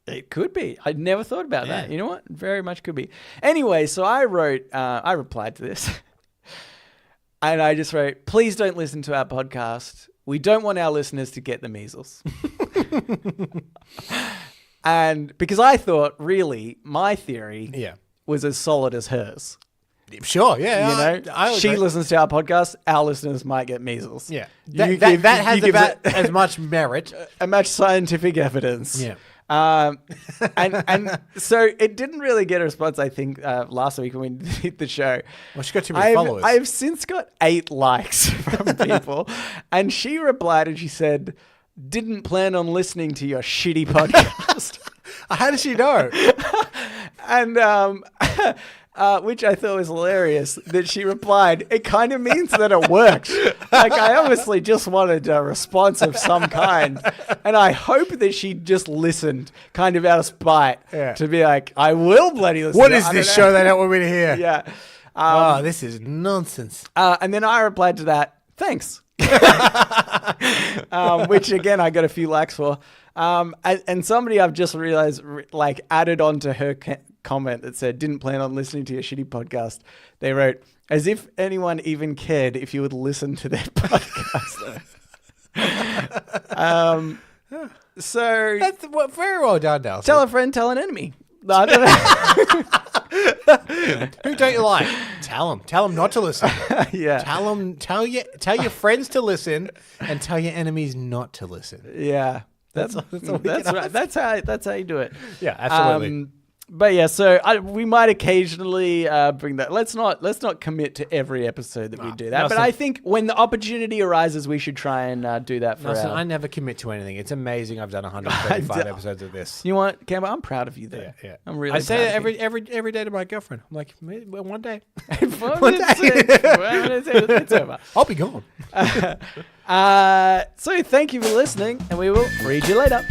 It could be. I never thought about that. You know what? Very much could be. Anyway, so I replied to this. And I just wrote, please don't listen to our podcast. We don't want our listeners to get the measles. And because I thought, really, my theory was as solid as hers. Sure, yeah. You know, she listens to our podcast. Our listeners might get measles. Yeah, that has about as much merit, as much scientific evidence. Yeah. And so it didn't really get a response, I think, last week when we did the show. Well, she got too many followers. I've since got 8 likes from people. And she replied and she said, didn't plan on listening to your shitty podcast. How does she know? And which I thought was hilarious, that she replied, it kind of means that it worked. Like, I obviously just wanted a response of some kind. And I hope that she just listened kind of out of spite to be like, I will bloody listen. What is this show they don't want me to hear? Yeah. This is nonsense. And then I replied to that, thanks. Which, again, I got a few likes for. And somebody I've just realized, like, added on to her comment that said, didn't plan on listening to your shitty podcast. They wrote, as if anyone even cared if you would listen to their podcast. So that's very well done, Nelson. Tell a friend, tell an enemy. I don't know. Who don't you like? Tell them not to listen. Yeah. Tell your friends to listen, and tell your enemies not to listen. Yeah. That's right. That's how you do it. Yeah, absolutely. But yeah, so we might occasionally bring that. Let's not commit to every episode that we do that. Nelson, but I think when the opportunity arises, we should try and do that for Nelson, I never commit to anything. It's amazing. I've done 135 episodes of this. You know what, Campbell? I'm proud of you there. Yeah. I'm really. I say that every day to my girlfriend. I'm like, one day. One day. It's over. I'll be gone. So thank you for listening, and we will read you later.